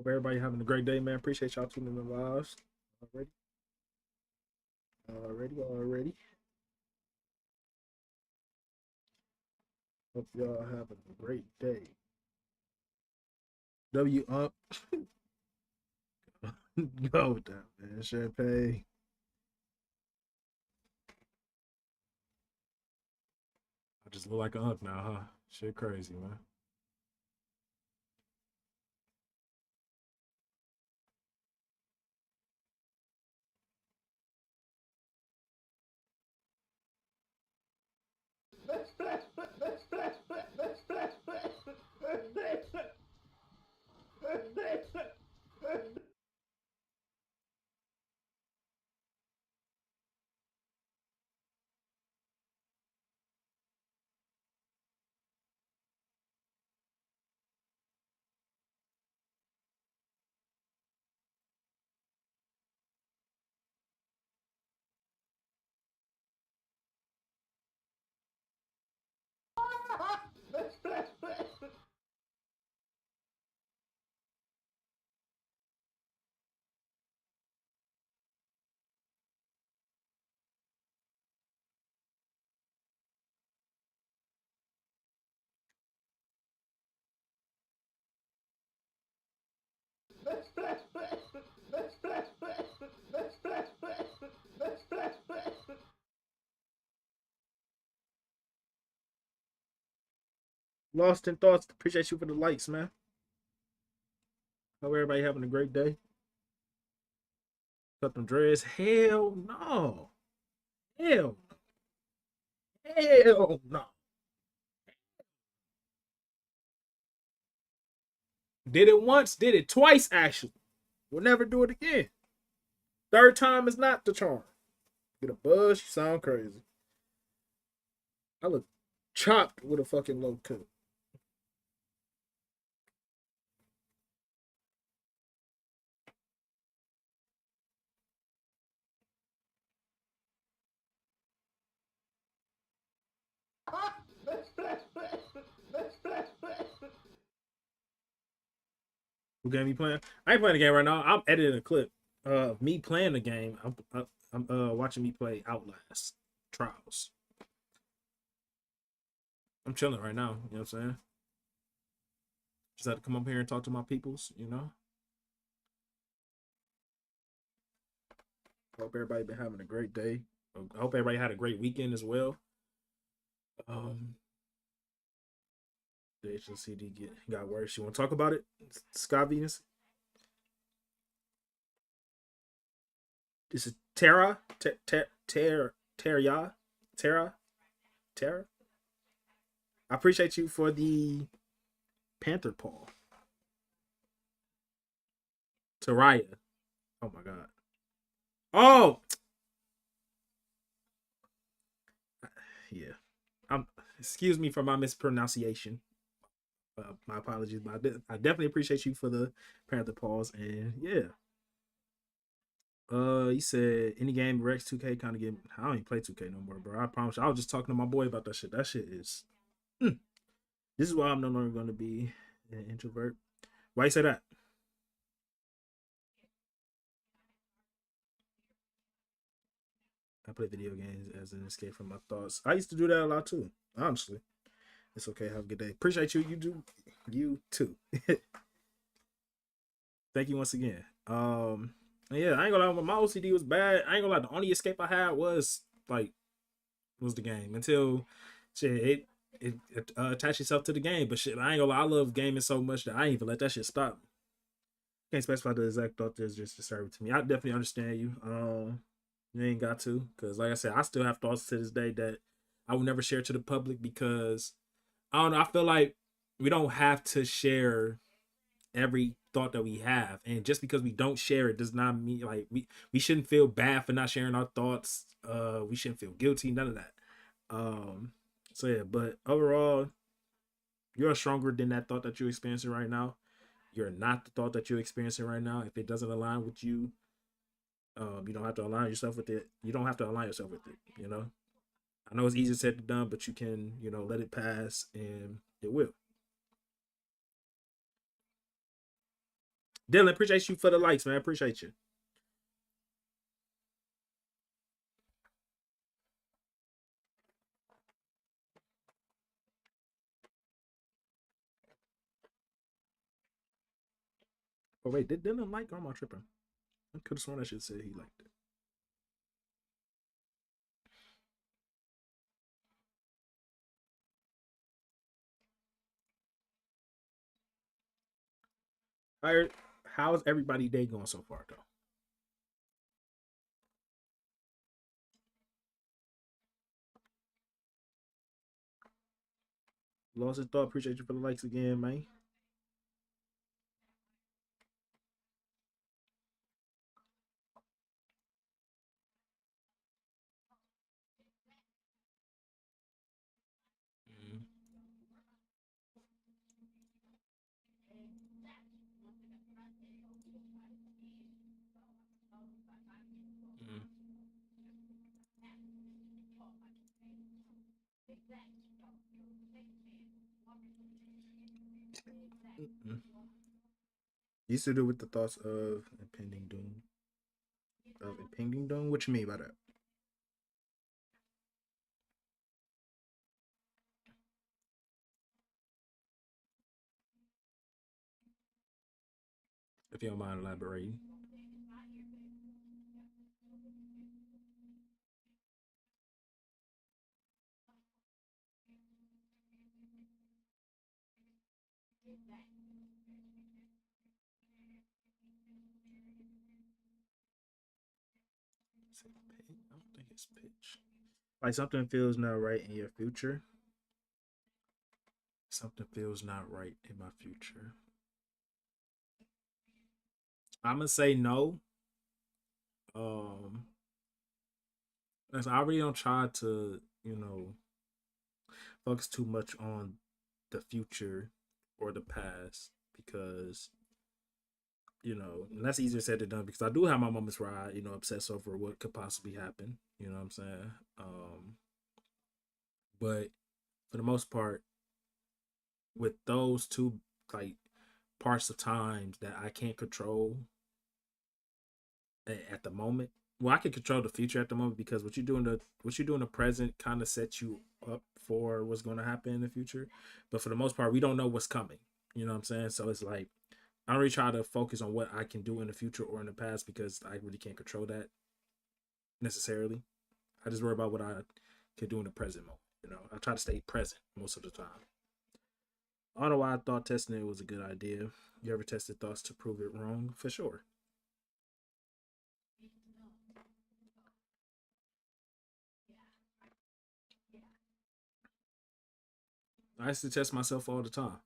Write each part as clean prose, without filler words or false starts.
Hope everybody having a great day, man. Appreciate y'all tuning in the lives. Already. Already. Hope y'all having a great day. W up. Go with that, man. Champagne. I just look like a unk now, huh? Shit crazy, man. Lost in thoughts. Appreciate you for the likes, man. Hope everybody having a great day. Cut them dreads. Hell no. Hell. Hell no. Did it once, did it twice, actually. We'll never do it again. Third time is not the charm. Get a buzz, you sound crazy. I look chopped with a fucking low cut. What game you playing? I ain't playing the game right now. I'm editing a clip of me playing the game. I'm watching me play Outlast Trials. I'm chilling right now. You know what I'm saying? Just had to come up here and talk to my peoples. You know. Hope everybody been having a great day. I hope everybody had a great weekend as well. The HLCD got worse. You want to talk about it, Scott Venus? This is Tara. Tara. I appreciate you for the Panther Paw. Taraya. Oh my god. Oh yeah. Excuse me for my mispronunciation. My apologies, but I definitely appreciate you for the Panther Paws, and yeah. He said any game Rex 2K kind of get. I don't even play 2K no more, bro. I promise you. I was just talking to my boy about that shit. That shit is. This is why I'm no longer going to be an introvert. Why you say that? I play video games as an escape from my thoughts. I used to do that a lot too. Honestly, it's okay. Have a good day. Appreciate you. You do. You too. Thank you once again. Yeah, I ain't gonna lie. My OCD was bad. I ain't gonna lie. The only escape I had was like the game until shit it attached itself to the game. But shit, I ain't gonna lie. I love gaming so much that I ain't even let that shit stop. Can't specify the exact thought that's just disturbing to me. I definitely understand you. You ain't got to, because like I said, I still have thoughts to this day that I will never share to the public because I don't know. I feel like we don't have to share every thought that we have, and just because we don't share it does not mean like we shouldn't feel bad for not sharing our thoughts. We shouldn't feel guilty, none of that. So yeah, but overall, you're stronger than that thought that you're experiencing right now. You're not the thought that you're experiencing right now. If it doesn't align with you, you don't have to align yourself with it. You don't have to align yourself with it. You know, I know it's easier said than done, but you can, let it pass, and it will. Dylan, appreciate you for the likes, man. Appreciate you. Oh wait, did Dylan like or am I tripping? I could have sworn I should say he liked it. All right, how's everybody day going so far though? Lost his thought. Appreciate you for the likes again, man. Mm, mm, mm. Used to do with the thoughts of impending doom. Of impending doom? What you mean by that? If you don't mind elaborating. Is it pitch? I don't think it's pitch. Like something feels not right in your future. Something feels not right in my future. I'm gonna say no. Um, as I really don't try to, focus too much on the future or the past because and that's easier said than done because I do have my moments where I obsess over what could possibly happen. You know what I'm saying? But for the most part, with those two like parts of times that I can't control at the moment. Well, I can control the future at the moment because what you do in the present kind of sets you up for what's going to happen in the future. But for the most part, we don't know what's coming. You know what I'm saying? So it's like I don't really try to focus on what I can do in the future or in the past because I really can't control that necessarily. I just worry about what I can do in the present moment. I try to stay present most of the time. I don't know why I thought testing it was a good idea. You ever tested thoughts to prove it wrong? For sure. I used to test myself all the time.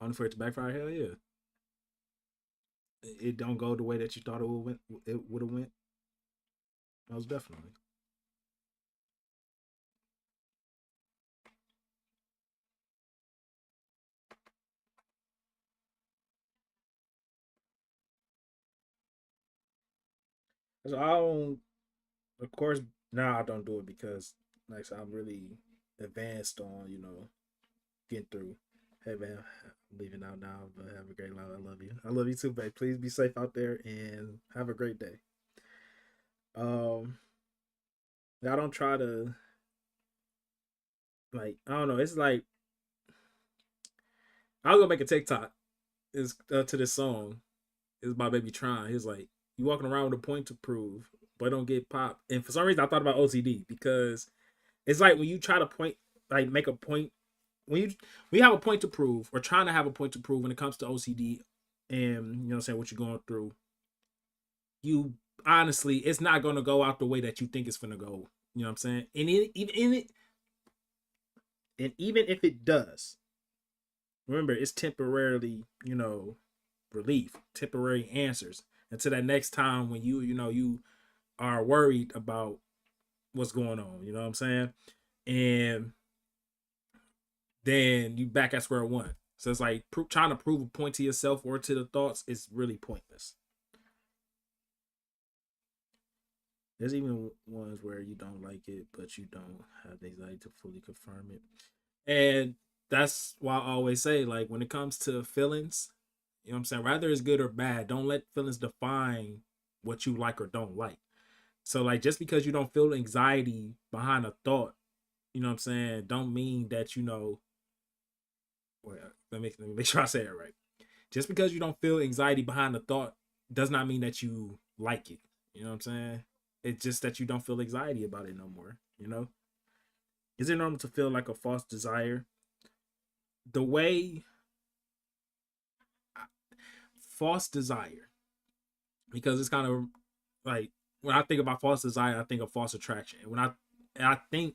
Only for it to backfire. Hell yeah. It don't go the way that you thought it would went. It would have went. Most definitely. 'Cause I don't. Of course, now I don't do it because like I'm really advanced on getting through. Hey man, I'm leaving out now, but have a great night. I love you. I love you too, babe. Please be safe out there and have a great day. Um, I don't try to I don't know. It's like I was gonna make a TikTok is to this song. Is my baby trying? He's like, you walking around with a point to prove, but don't get popped. And for some reason, I thought about OCD because it's like when you try to point, like make a point, when you have a point to prove or trying to have a point to prove when it comes to OCD, and saying what you're going through, you honestly, it's not gonna go out the way that you think it's gonna go. You know what I'm saying? And even if it does, remember it's temporarily, relief, temporary answers until that next time when you are worried about what's going on. You know what I'm saying? And then you back at square one. So it's like trying to prove a point to yourself or to the thoughts is really pointless. There's even ones where you don't like it, but you don't have the anxiety to fully confirm it. And that's why I always say, like, when it comes to feelings, You know what I'm saying? Rather it's good or bad. Don't let feelings define what you like or don't like. So like just because you don't feel anxiety behind a thought, you know what I'm saying, don't mean that well, let me make sure I say it right. Just because you don't feel anxiety behind the thought does not mean that you like it. You know what I'm saying? It's just that you don't feel anxiety about it no more, you know? Is it normal to feel like a false desire? The way false desire, because it's kind of like when I think about false desire, I think of false attraction. I think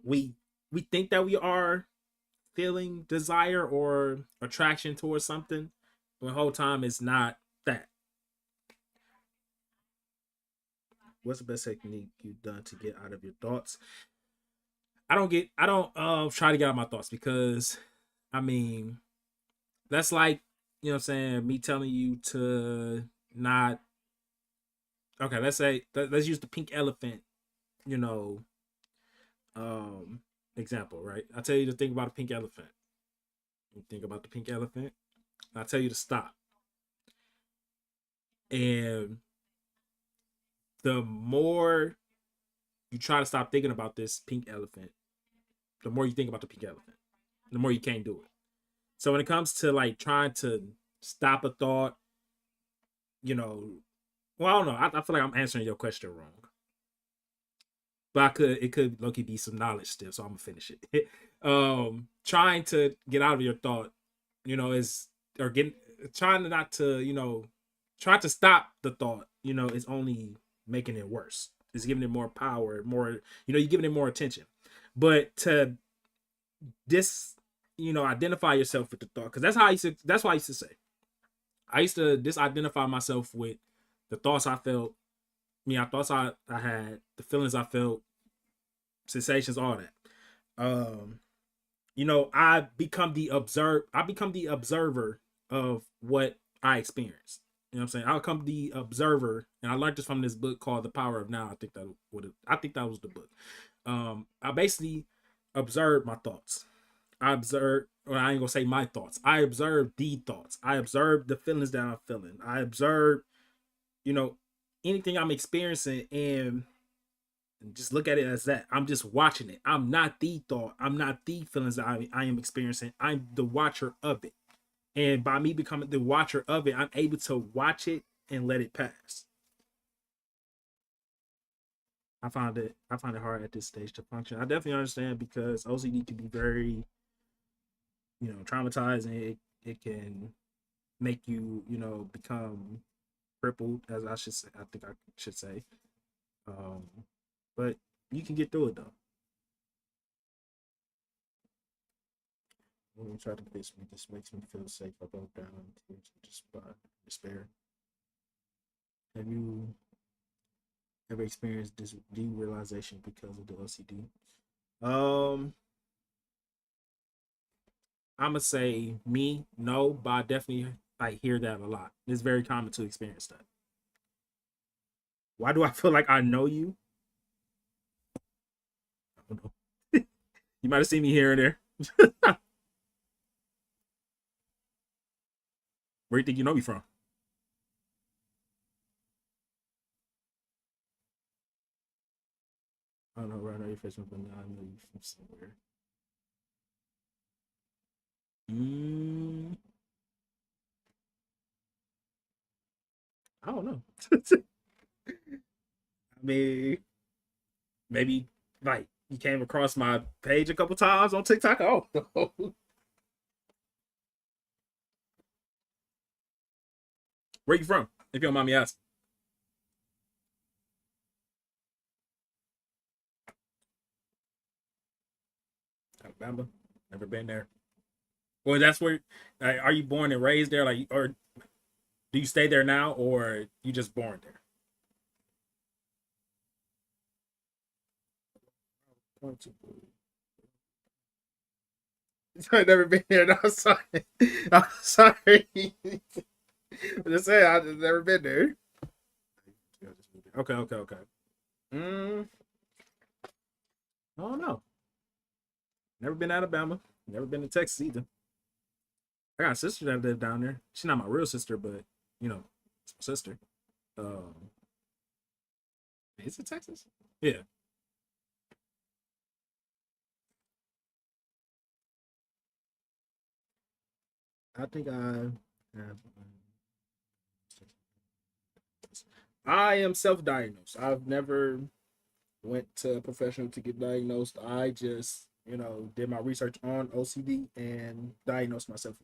we we think that we are feeling desire or attraction towards something, but the whole time it's not that. What's the best technique you've done to get out of your thoughts? I don't try to get out of my thoughts because I mean that's like, you know what I'm saying, me telling you to not, okay, let's say let's use the pink elephant, you know, um example, right? I tell you to think about a pink elephant. You think about the pink elephant, I tell you to stop. And the more you try to stop thinking about this pink elephant, the more you think about the pink elephant, the more you can't do it. So when it comes to like trying to stop a thought, you know, well, I don't know. I feel like I'm answering your question wrong, but it could low be some knowledge still. So I'm gonna finish it. Trying to get out of your thought, you know, is or getting trying not to, you know, trying to stop the thought, you know, is only making it worse. It's giving it more power, more, you know, you're giving it more attention. But to dis, you know, identify yourself with the thought, because that's why I used to say. I used to disidentify myself with the thoughts I felt, thoughts I had, the feelings I felt, sensations, all that. Um, you know, I become the observer of what I experience. You know what I'm saying? I'll become the observer, and I learned this from this book called The Power of Now. I think that was the book. I basically observed my thoughts. I observed, or I ain't gonna say my thoughts. I observed the thoughts. I observed the feelings that I'm feeling. I observed, you know, anything I'm experiencing, and just look at it as that. I'm just watching it. I'm not the thought. I'm not the feelings that I am experiencing. I'm the watcher of it. And by me becoming the watcher of it, I'm able to watch it and let it pass. I find it hard at this stage to function. I definitely understand because OCD can be very, you know, traumatizing. It can make you, you know, become crippled, as I should say. I think I should say. Um, but you can get through it though. When you try to face me, this makes me feel safe. I broke down in tears of despair. Have you ever experienced this derealization because of the OCD? Um, I'm gonna say me, no, but I definitely like hear that a lot. It's very common to experience that. Why do I feel like I know you? I don't know. You might have seen me here and there. Where do you think you know me from? I don't know. Right now, your face, but now I know you from somewhere. Mm, I don't know. I mean, maybe like you came across my page a couple times on TikTok. Oh, where you from? If you don't mind me asking. Alabama. Never been there. Well, that's where. Are you born and raised there? Like, or do you stay there now, or you just born there? I've never been there. No, I'm sorry. I'm sorry. I'm just saying, I've never been there. Okay, okay, okay. Mm, I don't know. Never been to Alabama. Never been to Texas either. I got a sister that lived down there. She's not my real sister, but you know, it's my sister. Um, is it Texas? Yeah. I think have. I am self-diagnosed. I've never went to a professional to get diagnosed. I just, did my research on OCD and diagnosed myself.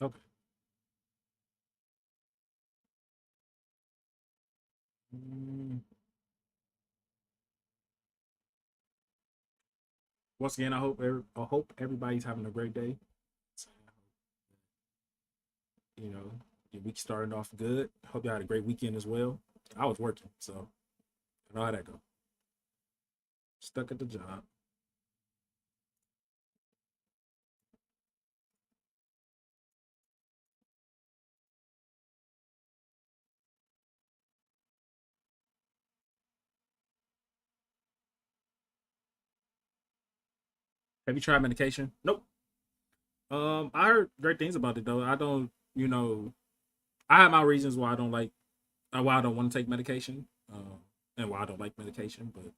Okay. Mm, Once again, I hope everybody's having a great day. You know, your week started off good. Hope you had a great weekend as well. I was working, so I know how that go. Stuck at the job. Have you tried medication? Nope. I heard great things about it though. I don't, I have my reasons why I don't like, why I don't want to take medication, and why I don't like medication. But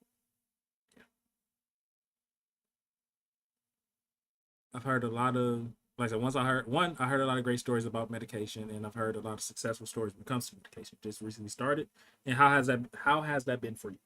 I've heard a lot of, like I said, I heard a lot of great stories about medication, and I've heard a lot of successful stories when it comes to medication. Just recently started, and how has that been for you?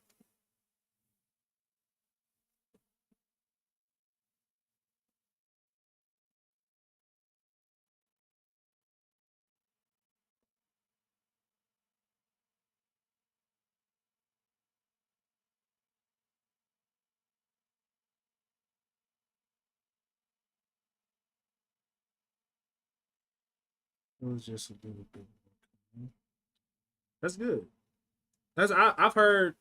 It was just a little bit. That's good. I've heard.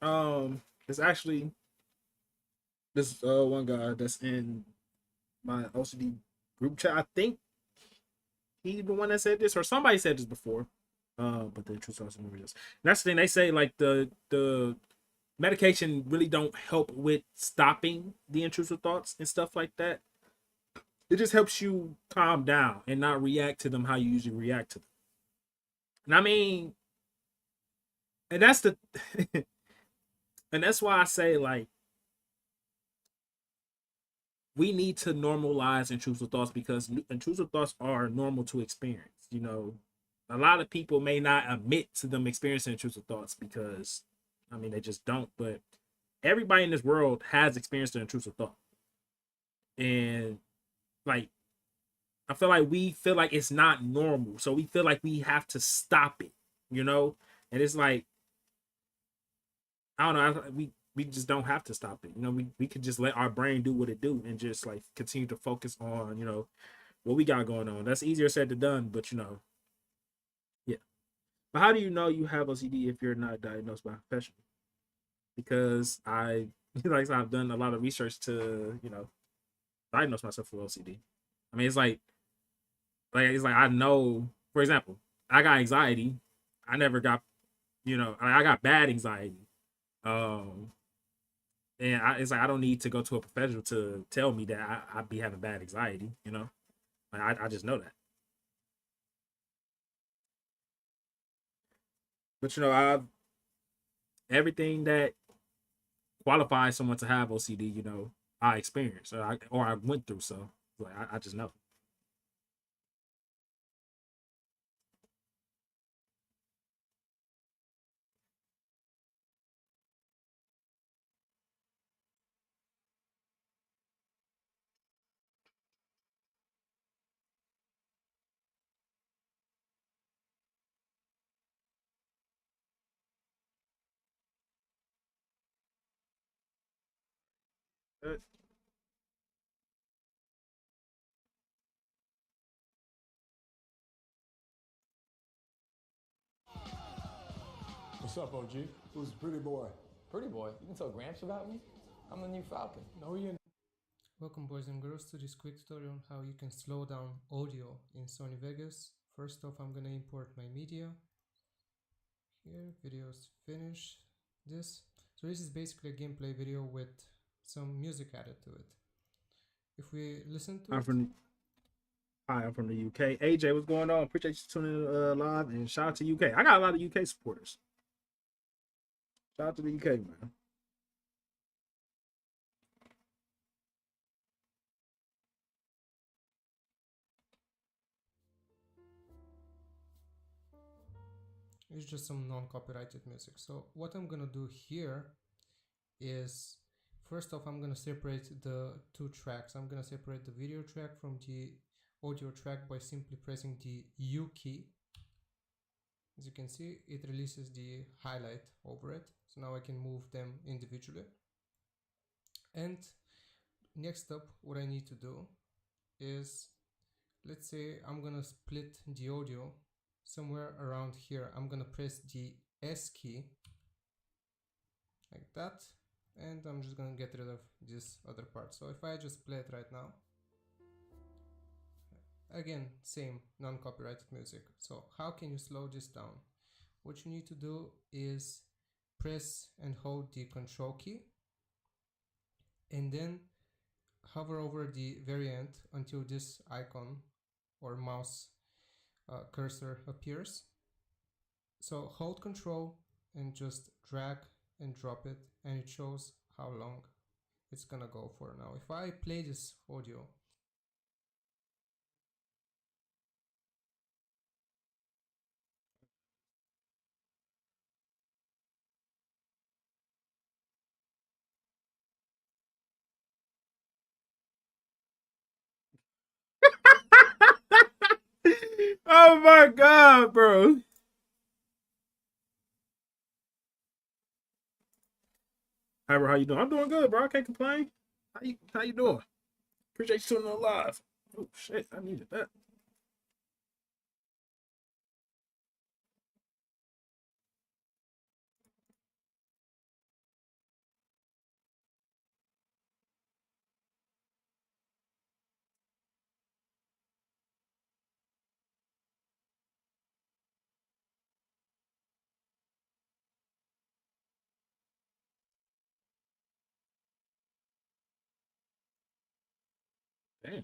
It's actually this one guy that's in my OCD group chat. I think he the one that said this, or somebody said this before. But the truth also never is. That's the thing they say. Like the medication really don't help with stopping the intrusive thoughts and stuff like that. It just helps you calm down and not react to them how you usually react to them. And I mean, and that's the and that's why I say like we need to normalize intrusive thoughts because intrusive thoughts are normal to experience. A lot of people may not admit to them experiencing intrusive thoughts because, I mean, they just don't. But everybody in this world has experienced an intrusive thought, and like I feel like we feel like it's not normal, so we feel like we have to stop it. You know, and it's like I don't know. We just don't have to stop it. We could just let our brain do what it do and just like continue to focus on what we got going on. That's easier said than done, but yeah. But how do you know you have OCD if you're not diagnosed by a professional? Because like I said, I've done a lot of research to, diagnose myself with OCD. I mean, it's like I know, for example, I got anxiety. I never got, I got bad anxiety. Um, and it's like I don't need to go to a professional to tell me that I be having bad anxiety. Like I just know that. But I everything that qualifies someone to have OCD, I experienced or I went through. So like I just know. Uh, What's up, OG? Who's the pretty boy? Pretty boy, you can tell Gramps about me? I'm the new Falcon. No, you. Welcome boys and girls to this quick tutorial on how you can slow down audio in Sony Vegas. First off, I'm gonna import my media. Here, videos finish this. So this is basically a gameplay video with some music added to it. If we listen to Hi, I'm from the UK. AJ, what's going on? Appreciate you tuning in live, and shout out to UK. I got a lot of UK supporters. Shout out to the UK, man. It's just some non-copyrighted music. So what I'm gonna do here is, first off, I'm gonna separate the two tracks. I'm gonna separate the video track from the audio track by simply pressing the U key. As you can see, it releases the highlight over it. So now I can move them individually. And next up, what I need to do is, let's say I'm gonna split the audio somewhere around here. I'm gonna press the S key like that, and I'm just gonna get rid of this other part. So if I just play it right now, again, same non-copyrighted music. So how can you slow this down? What you need to do is press and hold the control key and then hover over the very end until this icon or mouse cursor appears. So hold control and just drag and drop it, and it shows how long it's gonna go for. Now if I play this audio, Oh my god, bro. Hi, bro. How you doing? I'm doing good, bro. I can't complain. How you doing? Appreciate you tuning in live. Oh shit, I needed that. Damn.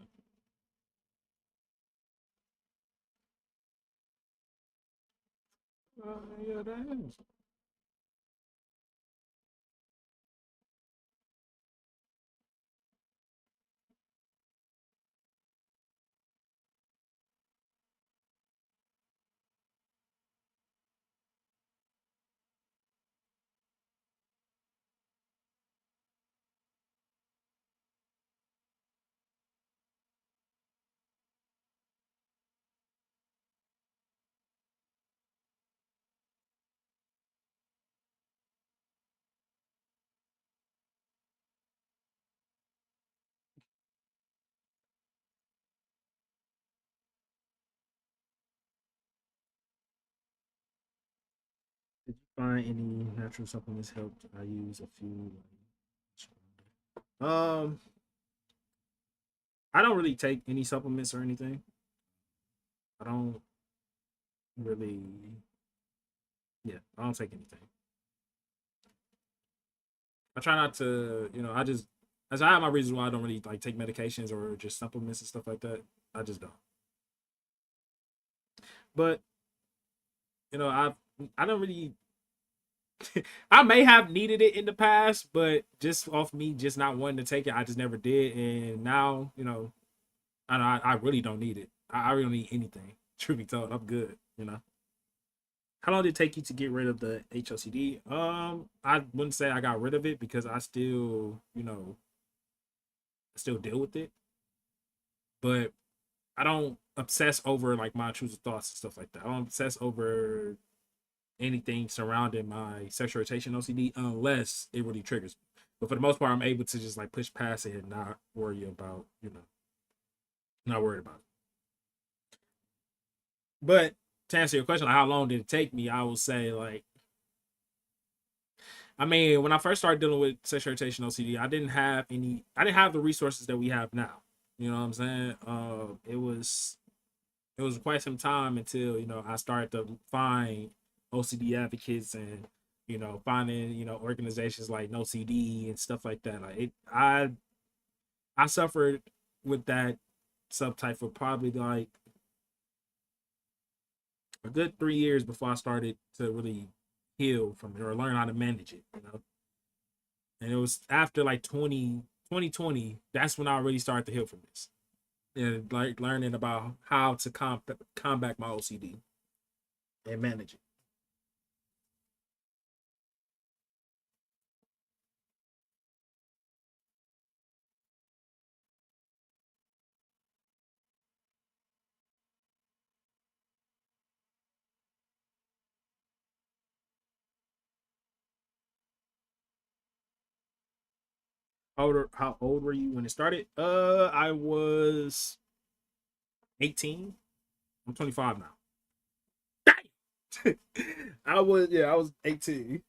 Yeah, that is. Did you find any natural supplements helped? I use a few. Um, I don't really take any supplements or anything. I don't really. Yeah, I don't take anything. I try not to. I just, as I have my reasons why I don't really like take medications or just supplements and stuff like that. I just don't. But I don't really. I may have needed it in the past, but just off me just not wanting to take it, I just never did. And now, I really don't need it. I really don't need anything. Truth be told, I'm good. How long did it take you to get rid of the HOCD? I wouldn't say I got rid of it because I still, still deal with it. But I don't obsess over like my intrusive thoughts and stuff like that. I don't obsess over anything surrounding my sexual rotation OCD unless it really triggers me. But for the most part, I'm able to just like push past it and not worry about, not worried about it. But to answer your question, like how long did it take me? I would say like I mean, when I first started dealing with sexual orientation OCD, I didn't have the resources that we have now. You know what I'm saying? It was quite some time until, I started to find OCD advocates and, finding, organizations like No CD and stuff like that. I suffered with that subtype for probably like a good 3 years before I started to really heal from it or learn how to manage it. And it was after like 2020, that's when I really started to heal from this. And like learning about how to combat my OCD and manage it. How old were you when it started? I was 18. I'm 25 now. Dang. I was 18.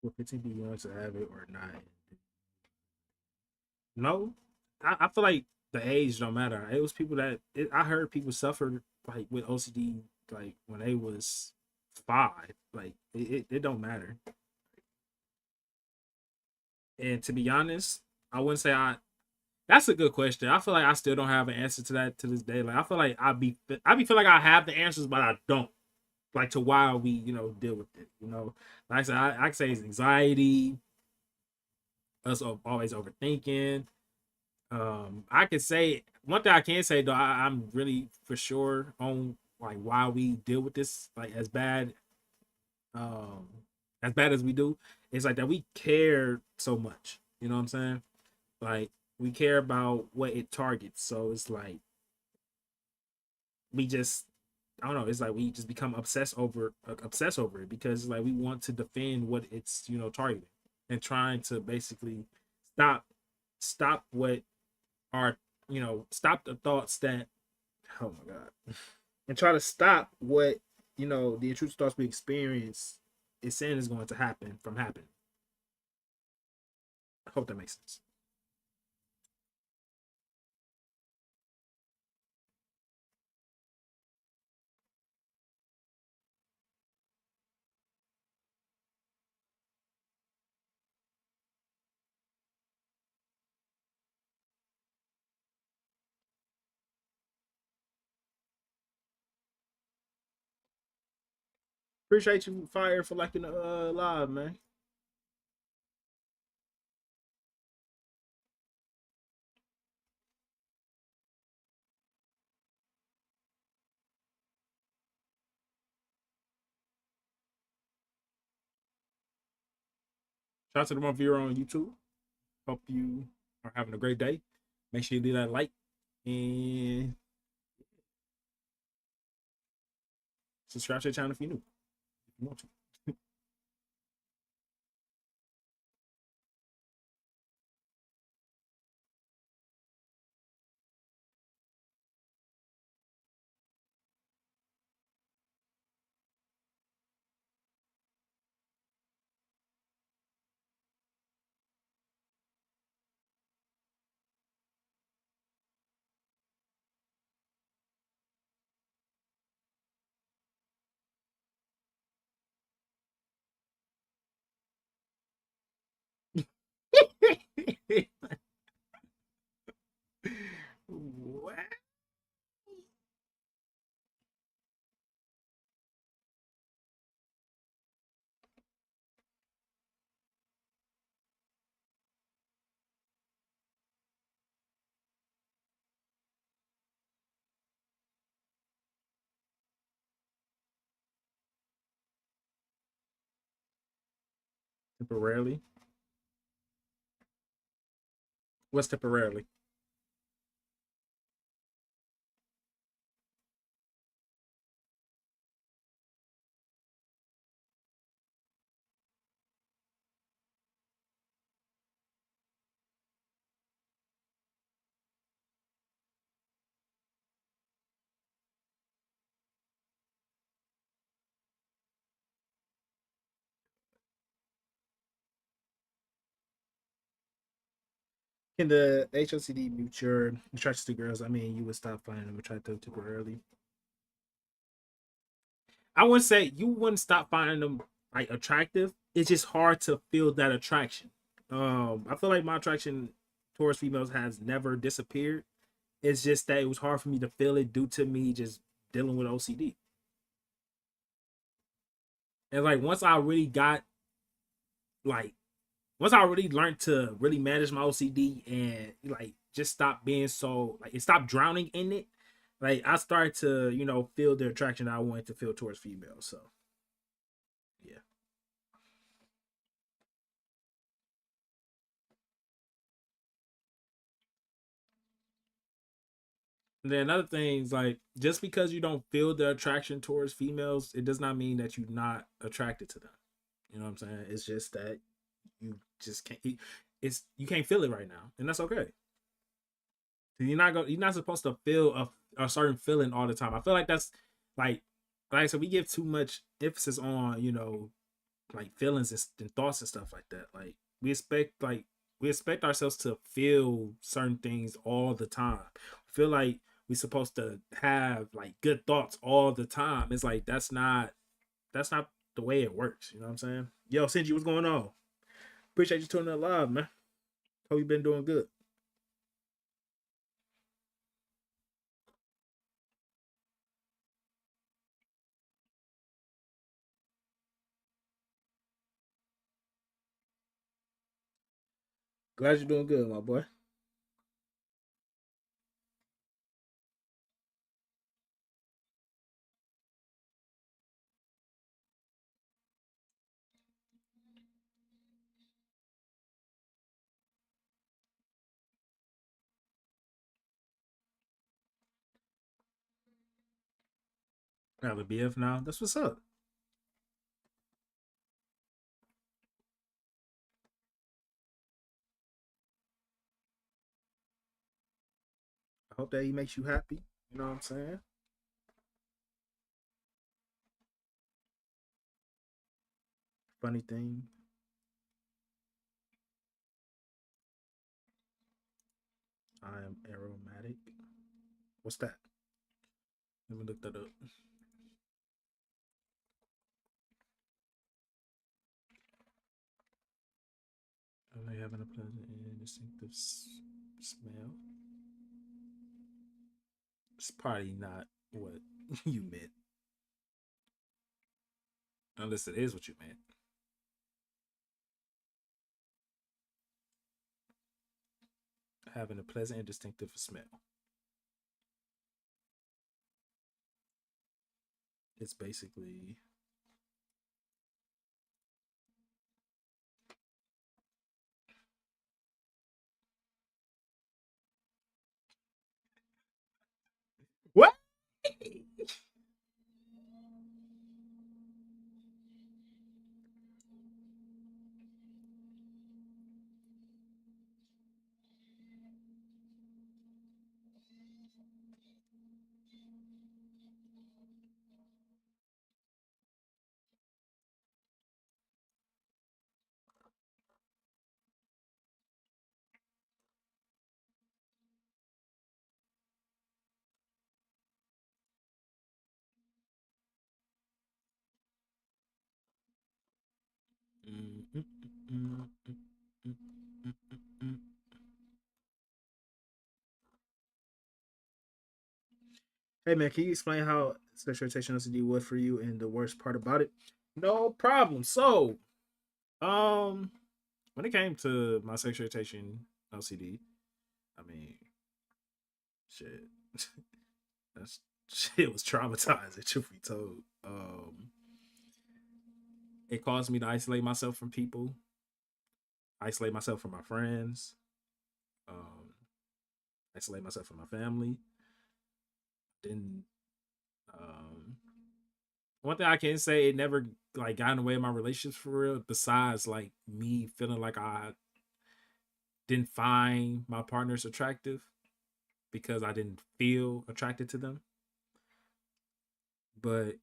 Will 15 be willing to have it or not? No, I feel like the age don't matter. It was people I heard people suffered like with OCD like when they was 5. Like it don't matter. And to be honest, I wouldn't say I. That's a good question. I feel like I still don't have an answer to that to this day. Like I feel like I be feel like I have the answers, but I don't. Like to why we deal with it. Like I said, I can say it's anxiety, us always overthinking. I can say one thing I can say though, I'm really for sure on like why we deal with this like um, as bad as we do. It's like that we care so much. You know what I'm saying? Like we care about what it targets. So it's like we just I don't know. It's like we just become obsessed over it because it's like we want to defend what it's targeting and trying to basically stop stop what are stop the thoughts that oh my god and try to stop what the intrusive thoughts we experience is saying is going to happen from happening. I hope that makes sense. Appreciate you, Fire, for liking the live, man. Shout out to the one viewer on YouTube. Hope you are having a great day. Make sure you leave that like and subscribe to the channel if you're new. If you want to. Temporarily. What's temporarily? Can the HOCD mute your attracted to girls? I mean, you would stop finding them attractive temporarily. I wouldn't say you wouldn't stop finding them like attractive. It's just hard to feel that attraction. I feel like my attraction towards females has never disappeared. It's just that it was hard for me to feel it due to me just dealing with OCD. And like like once I really learned to really manage my OCD and like just stop being so like it stopped drowning in it, like I started to, feel the attraction I wanted to feel towards females. So yeah. And then other things like just because you don't feel the attraction towards females, it does not mean that you're not attracted to them. You know what I'm saying? It's just that you just can't. It's you can't feel it right now, and that's okay. You're not supposed to feel a certain feeling all the time. I feel like that's like like I said, we give too much emphasis on like feelings and thoughts and stuff like that. Like we expect ourselves to feel certain things all the time. I feel like we're supposed to have like good thoughts all the time. It's like that's not the way it works. You know what I'm saying? Yo, Sinji, what's going on? Appreciate you tuning in live, man. Hope you've been doing good. Glad you're doing good, my boy. I have a BF now. That's what's up. I hope that he makes you happy. You know what I'm saying? Funny thing, I am aromatic. What's that? Let me look that up. Are they having a pleasant and distinctive smell? It's probably not what you meant, unless it is what you meant. Having a pleasant and distinctive smell. It's basically what? Hey man, can you explain how sexual orientation OCD was for you and the worst part about it? No problem. So, um, when it came to my sexual orientation OCD, I mean, shit, that's shit was traumatizing. Truth be told, it caused me to isolate myself from people. isolate myself from my friends, isolate myself from my family. Then one thing I can say, it never like got in the way of my relationships for real. Besides like me feeling like I didn't find my partners attractive because I didn't feel attracted to them. But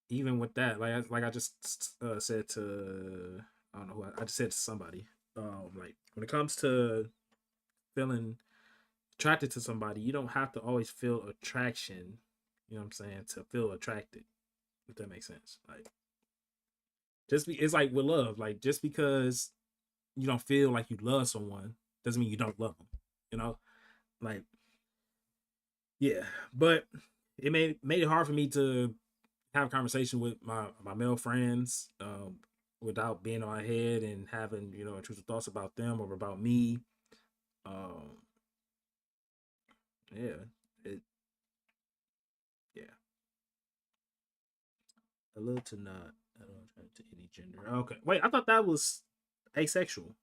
even with that, like I just said to I don't know who I just said to somebody. Like when it comes to feeling attracted to somebody, you don't have to always feel attraction. You know what I'm saying, to feel attracted. If that makes sense. Like it's like with love. Like just because you don't feel like you love someone doesn't mean you don't love them. You know, like yeah. But it made it hard for me to have a conversation with my male friends without being on my head and having intrusive thoughts about them or about me. Um, yeah, it yeah, a little to not. I don't try to any gender. Okay, wait, I thought that was asexual.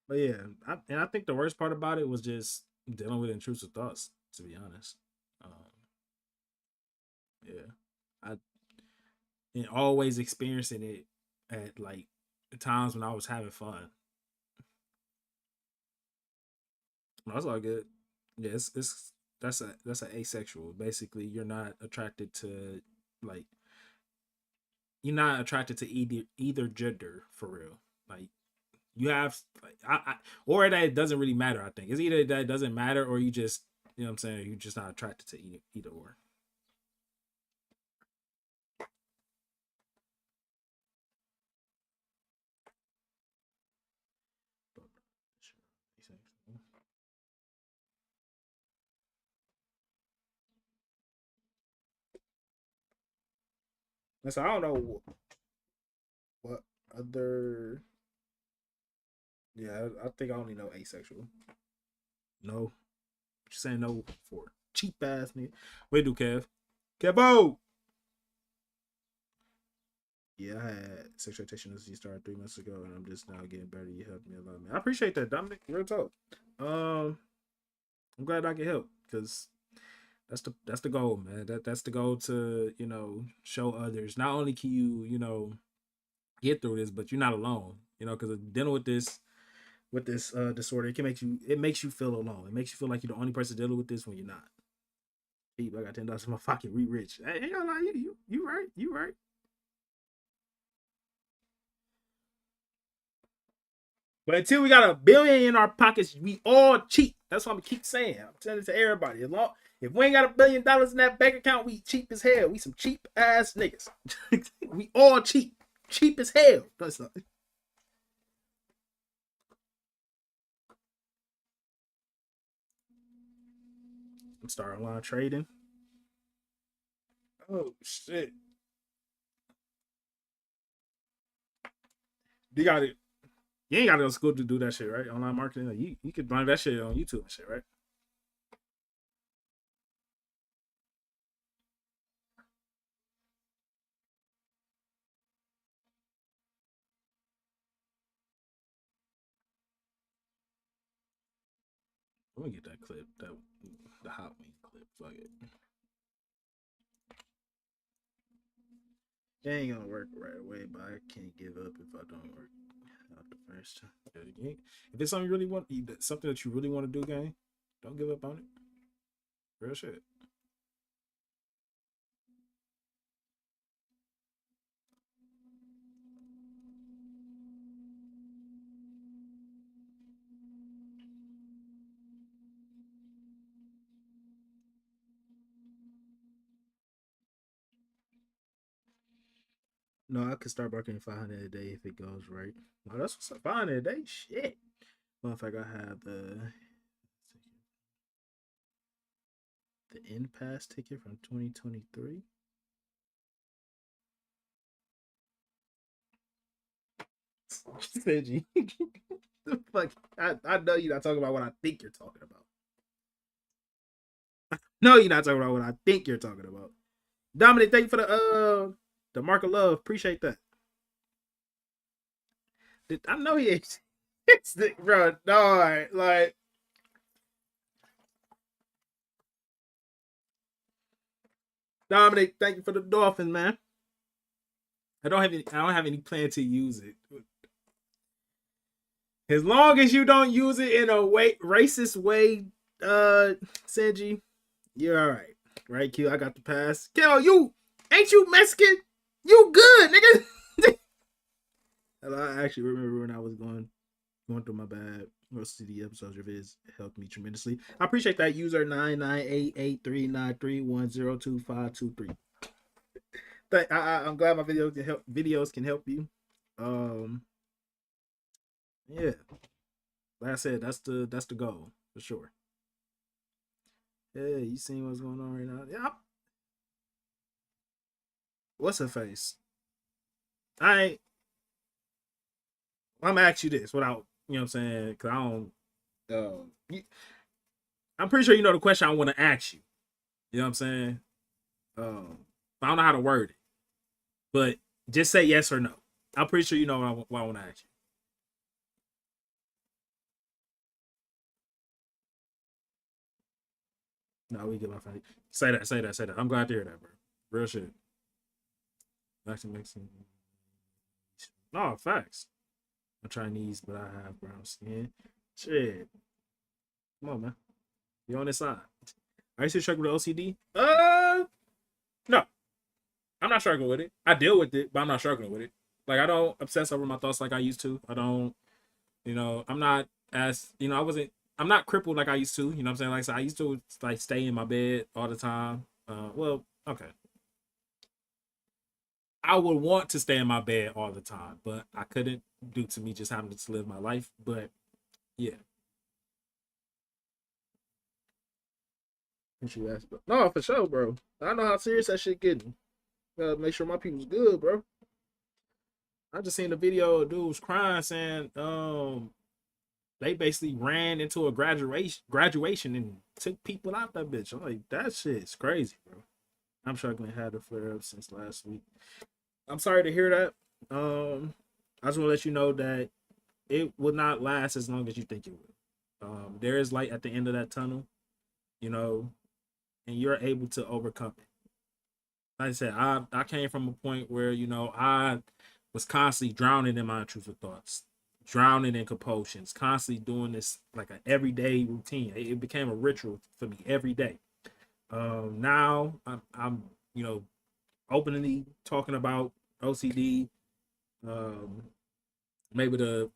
But yeah, I think the worst part about it was just dealing with intrusive thoughts. To be honest, um, yeah, I and always experiencing it at like the times when I was having fun. That's all good. Yeah, it's that's a asexual. Basically, you're not attracted to like you're not attracted to either gender for real. Like you have like or that it doesn't really matter. I think it's either that it doesn't matter or you just what I'm saying, you're just not attracted to either or. So I don't know what other. Yeah, I think I only know asexual. No, just saying no for cheap ass nigga. Wait, do Kev? Kevo. Yeah, I had sexual expectation as you started 3 months ago, and I'm just now getting better. You helped me a lot, man. I appreciate that, Dominic. Real talk. Um, I'm glad I can help because that's the goal, man. That's the goal to show others. Not only can you get through this, but you're not alone. Because dealing with this disorder, it makes you feel alone. It makes you feel like you're the only person dealing with this when you're not. Hey, I got $10 in my pocket. We rich. Hey, ain't gonna lie, you right. You right. But until we got $1 billion in our pockets, we all cheap. That's what I'm gonna keep saying. I'm telling it to everybody. If we ain't got $1 billion in that bank account, we cheap as hell. We some cheap ass niggas. We all cheap. Cheap as hell. That's not. I'm starting online trading. Oh shit. You got it. You ain't gotta go to school to do that shit, right? Online marketing. Like, you could learn that shit on YouTube and shit, right? Let me get that clip. The hot wing clip. Fuck it. It ain't gonna work right away, but I can't give up if I don't work out the first time. If it's something you really want, something that you really want to do, gang, don't give up on it. Real shit. No, I could start working 500 a day if it goes right. No, that's what's up. 500 a day, shit. Well, if I gotta have the in pass ticket from 2023. Said you. The fuck? I know you're not talking about what I think you're talking about. No, you're not talking about what I think you're talking about. Dominic, thank you for the mark of love. Appreciate that. I know he ain't. Bro, no, like Dominic, thank you for the dolphin, man. I don't have any plan to use it. As long as you don't use it in a racist way, Sanji, you're all right. Right, Q? I got the pass. Kel, you ain't you Mexican? You good, nigga? I actually remember when I was going through my bad OCD episodes of his. It helped me tremendously. I appreciate that user 9988393102523. I'm glad my videos can help you. Yeah. Like I said, that's the goal for sure. Yeah, you seen what's going on right now? Yeah. What's her face? I'm gonna ask you this without, you know what I'm saying? Because I don't. I'm pretty sure you know the question I want to ask you. You know what I'm saying? I don't know how to word it, but just say yes or no. I'm pretty sure you know what I want to ask you. No, we get my family. Say that. I'm glad to hear that, bro. Real shit. No, facts. I'm Chinese, but I have brown skin. Shit. Come on, man. You on this side. Are you still struggling with OCD? No. I'm not struggling with it. I deal with it, but I'm not struggling with it. Like, I don't obsess over my thoughts like I used to. I don't, I'm not I'm not crippled like I used to. You know what I'm saying? Like I said, I used to like stay in my bed all the time. Well, okay. I would want to stay in my bed all the time, but I couldn't due to me just having to live my life. But yeah. You asked, but no, for sure, bro. I know how serious that shit getting. Gotta make sure my people's good, bro. I just seen the video of dudes crying saying, they basically ran into a graduation and took people out that bitch. I'm like, that shit's crazy, bro. I'm struggling to have the flare up since last week. I'm sorry to hear that. I just want to let you know that it will not last as long as you think it will. There is light at the end of that tunnel, and you're able to overcome it. Like I said, I came from a point where, I was constantly drowning in my intrusive thoughts, drowning in compulsions, constantly doing this like an everyday routine. It became a ritual for me every day. Now I'm openly talking about OCD. Maybe to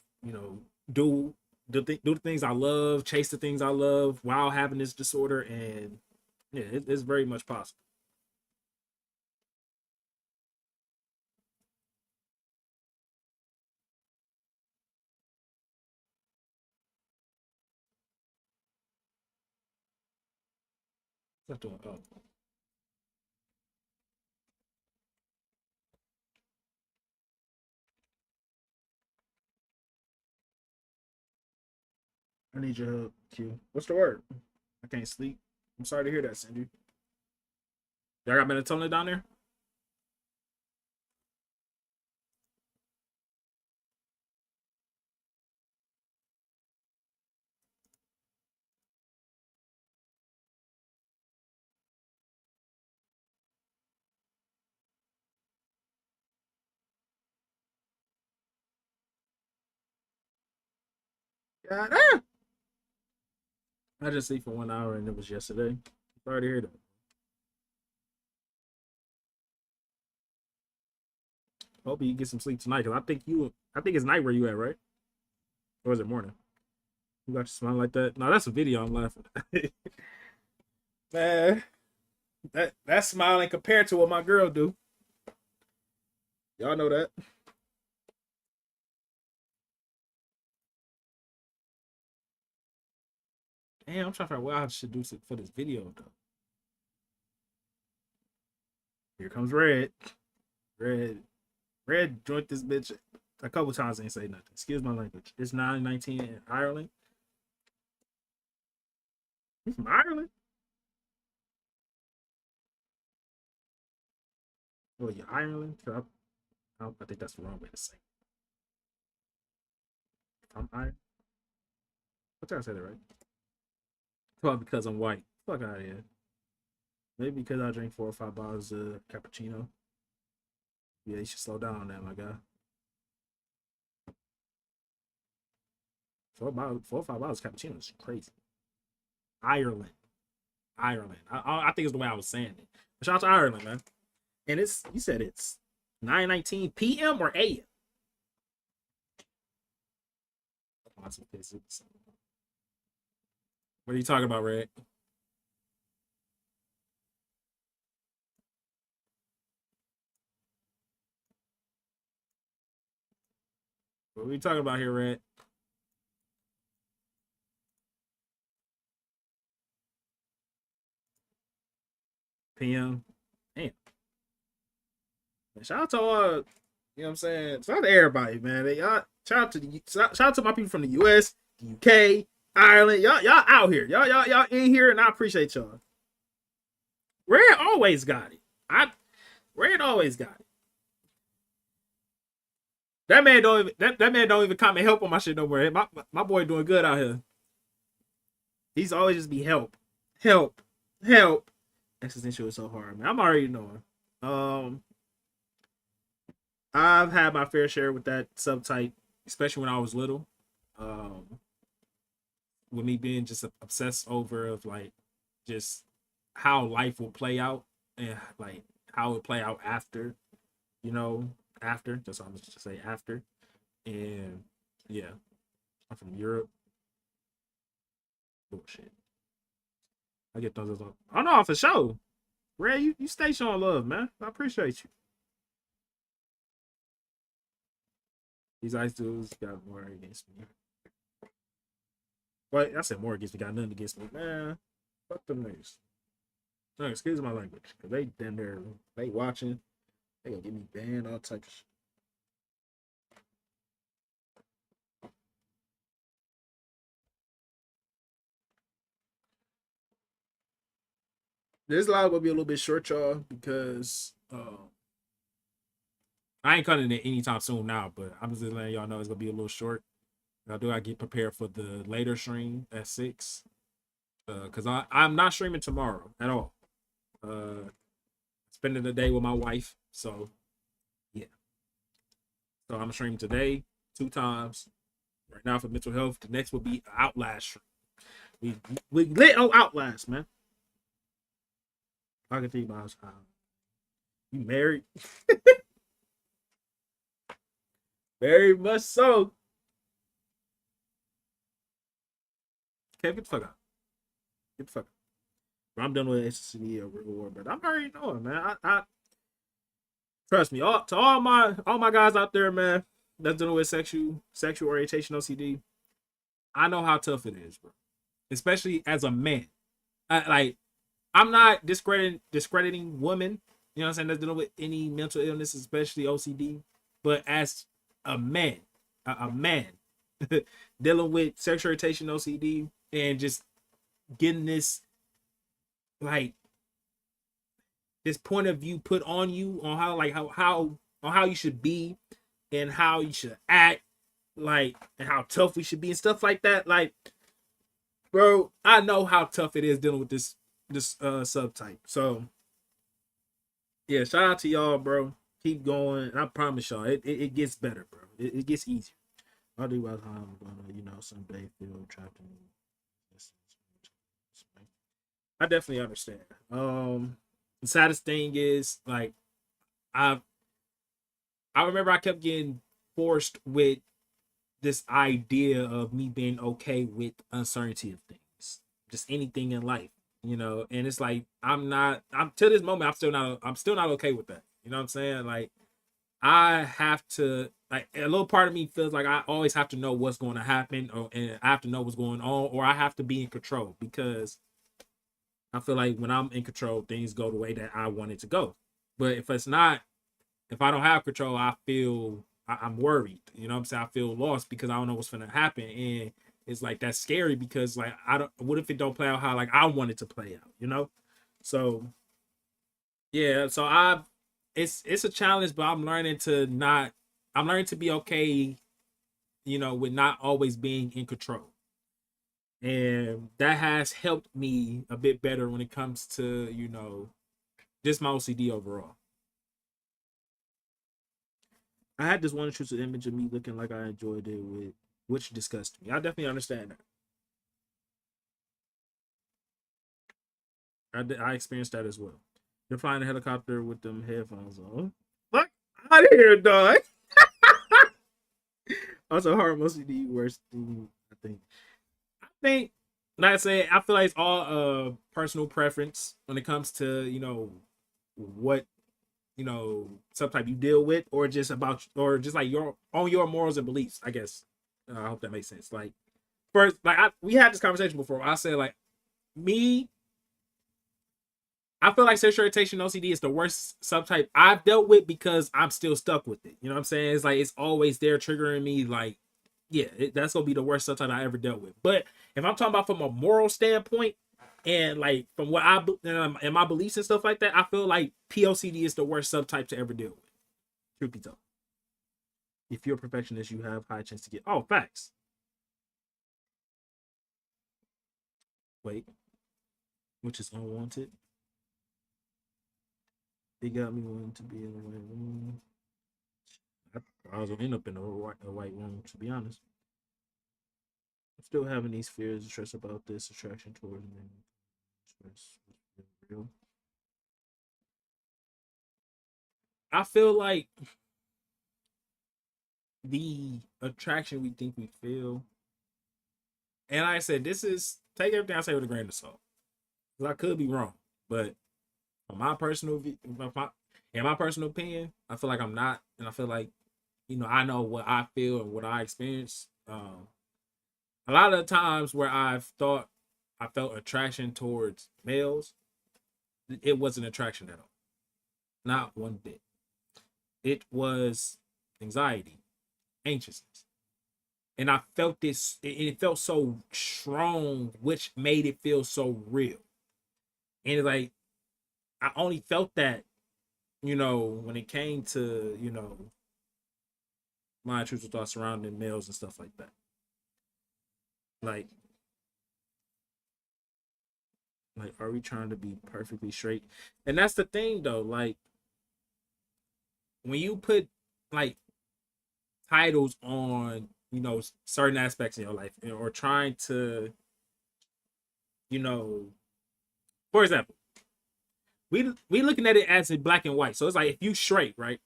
do do the things I love, chase the things I love while having this disorder, and yeah, it's very much possible. Not doing, oh. I need your help, Q. What's the word? I can't sleep. I'm sorry to hear that, Cindy. Y'all got melatonin down there? God damn. I just sleep for 1 hour and it was yesterday. Sorry to hear that. Hope you get some sleep tonight, because I think it's night where you at, right? Or is it morning? You got you smiling like that? No, that's a video. I'm laughing. Man, that smiling compared to what my girl do. Y'all know that. Damn, I'm trying to figure out what I should do for this video though. Here comes Red. Red joined this bitch a couple times and ain't say nothing. Excuse my language. It's 9:19 in Ireland. He's from Ireland? Oh, yeah, Ireland. I think that's the wrong way to say. I'm Ireland. I think I said it right. Well, because I'm white. Fuck out of here. Maybe because I drink 4 or 5 bottles of cappuccino. Yeah, you should slow down on that, my guy. 4 or 5 bottles of cappuccino is crazy. Ireland. Ireland. I think it's the way I was saying it. But shout out to Ireland, man. And it's, you said it's 9:19 p.m. or a.m. Quantum physics. What are you talking about, Red? What are we talking about here, Red? PM. Damn. Shout out to all, you know what I'm saying? Shout out to everybody, man. Y'all, shout out to my people from the US, the UK, Ireland. Y'all out here. Y'all in here, and I appreciate y'all. Red always got it. Red always got it. That man don't even come and help on my shit no more. My boy doing good out here. He's always just be help. Existential is so hard, man. I'm already knowing. I've had my fair share with that subtype, especially when I was little. With me being just obsessed over of like just how life will play out and like how it would play out after, after. That's all I'm just to say after. And yeah, I'm from Europe. Bullshit. I get those up. Oh no, for sure. Ray, you stay showing love, man. I appreciate you. These ice dudes got more against me. But I said more against me, got nothing against me. Man, fuck them niggas. No, excuse my language. Cause they damn there, they watching. They gonna get me banned, all types of shit. This live will be a little bit short, y'all, because I ain't cutting it anytime soon now, but I'm just letting y'all know it's gonna be a little short. I get prepared for the later stream at 6. Cause I'm not streaming tomorrow at all. Spending the day with my wife. So yeah. So I'm streaming today 2 times. Right now for mental health. The next will be Outlast. We lit on Outlast, man. I can think about how you married. Very much so. Okay, get the fuck out. Get the fuck out. But I'm done with SCD or but I'm already knowing, man. I trust me. All my guys out there, man, that's dealing with sexual orientation OCD. I know how tough it is, bro. Especially as a man. I'm not discrediting women, you know what I'm saying, that's dealing with any mental illness, especially OCD. But as a man dealing with sexual orientation OCD and just getting this like this point of view put on you on how you should be and how you should act, like, and how tough we should be and stuff like that. Like, bro, I know how tough it is dealing with this subtype. So yeah, shout out to y'all, bro. Keep going. And I promise y'all, it gets better, bro. It gets easier. I'll do about how I'm gonna, someday feel trapped in this. I definitely understand. The saddest thing is, like, I remember I kept getting forced with this idea of me being okay with uncertainty of things, just anything in life, and it's like I'm to this moment I'm still not okay with that. You know what I'm saying? Like, I have to, like, a little part of me feels like I always have to know what's going to happen, and I have to know what's going on, or I have to be in control, because I feel like when I'm in control, things go the way that I want it to go. But if I don't have control, I feel I'm worried. You know what I'm saying? I feel lost because I don't know what's going to happen. And it's like, that's scary because, like, what if it don't play out how, like, I want it to play out, So yeah, so it's a challenge, but I'm learning to not. I'm learning to be okay, with not always being in control, and that has helped me a bit better when it comes to just my OCD overall. I had this one intrusive image of me looking like I enjoyed it, which disgusted me. I definitely understand that. I experienced that as well. You're flying a helicopter with them headphones on. Fuck out of here, dog. Also, hard mostly the worst thing. I think, like I said, I feel like it's all personal preference when it comes to what subtype you deal with, or just about, or just like your morals and beliefs. I guess. I hope that makes sense. Like first, like we had this conversation before. I said like me. I feel like sexual orientation OCD is the worst subtype I've dealt with because I'm still stuck with it. You know what I'm saying? It's like it's always there triggering me. Like, yeah, that's gonna be the worst subtype I ever dealt with. But if I'm talking about from a moral standpoint and like from what and my beliefs and stuff like that, I feel like POCD is the worst subtype to ever deal with. Truth be told, if you're a perfectionist, you have high chance to get facts. Wait, which is unwanted. They got me wanting to be in the white room. I was gonna end up in a white room, to be honest. I'm still having these fears and stress about this attraction towards men. Stress is real. I feel like the attraction we think we feel, and like I said, this is take everything I say with a grain of salt. Because I could be wrong, but from my personal in my personal opinion, I feel like I'm not, and I feel like I know what I feel and what I experience. A lot of the times where I've thought I felt attraction towards males, it wasn't attraction at all. Not one bit. It was anxiety, anxiousness. And I felt this, it felt so strong, which made it feel so real. And like, I only felt that, when it came to, my intrusive thoughts surrounding males and stuff like that. Like, are we trying to be perfectly straight? And that's the thing, though. Like, when you put like titles on, certain aspects in your life, or trying to, you know, for example, we looking at it as in black and white. So it's like if you straight, right?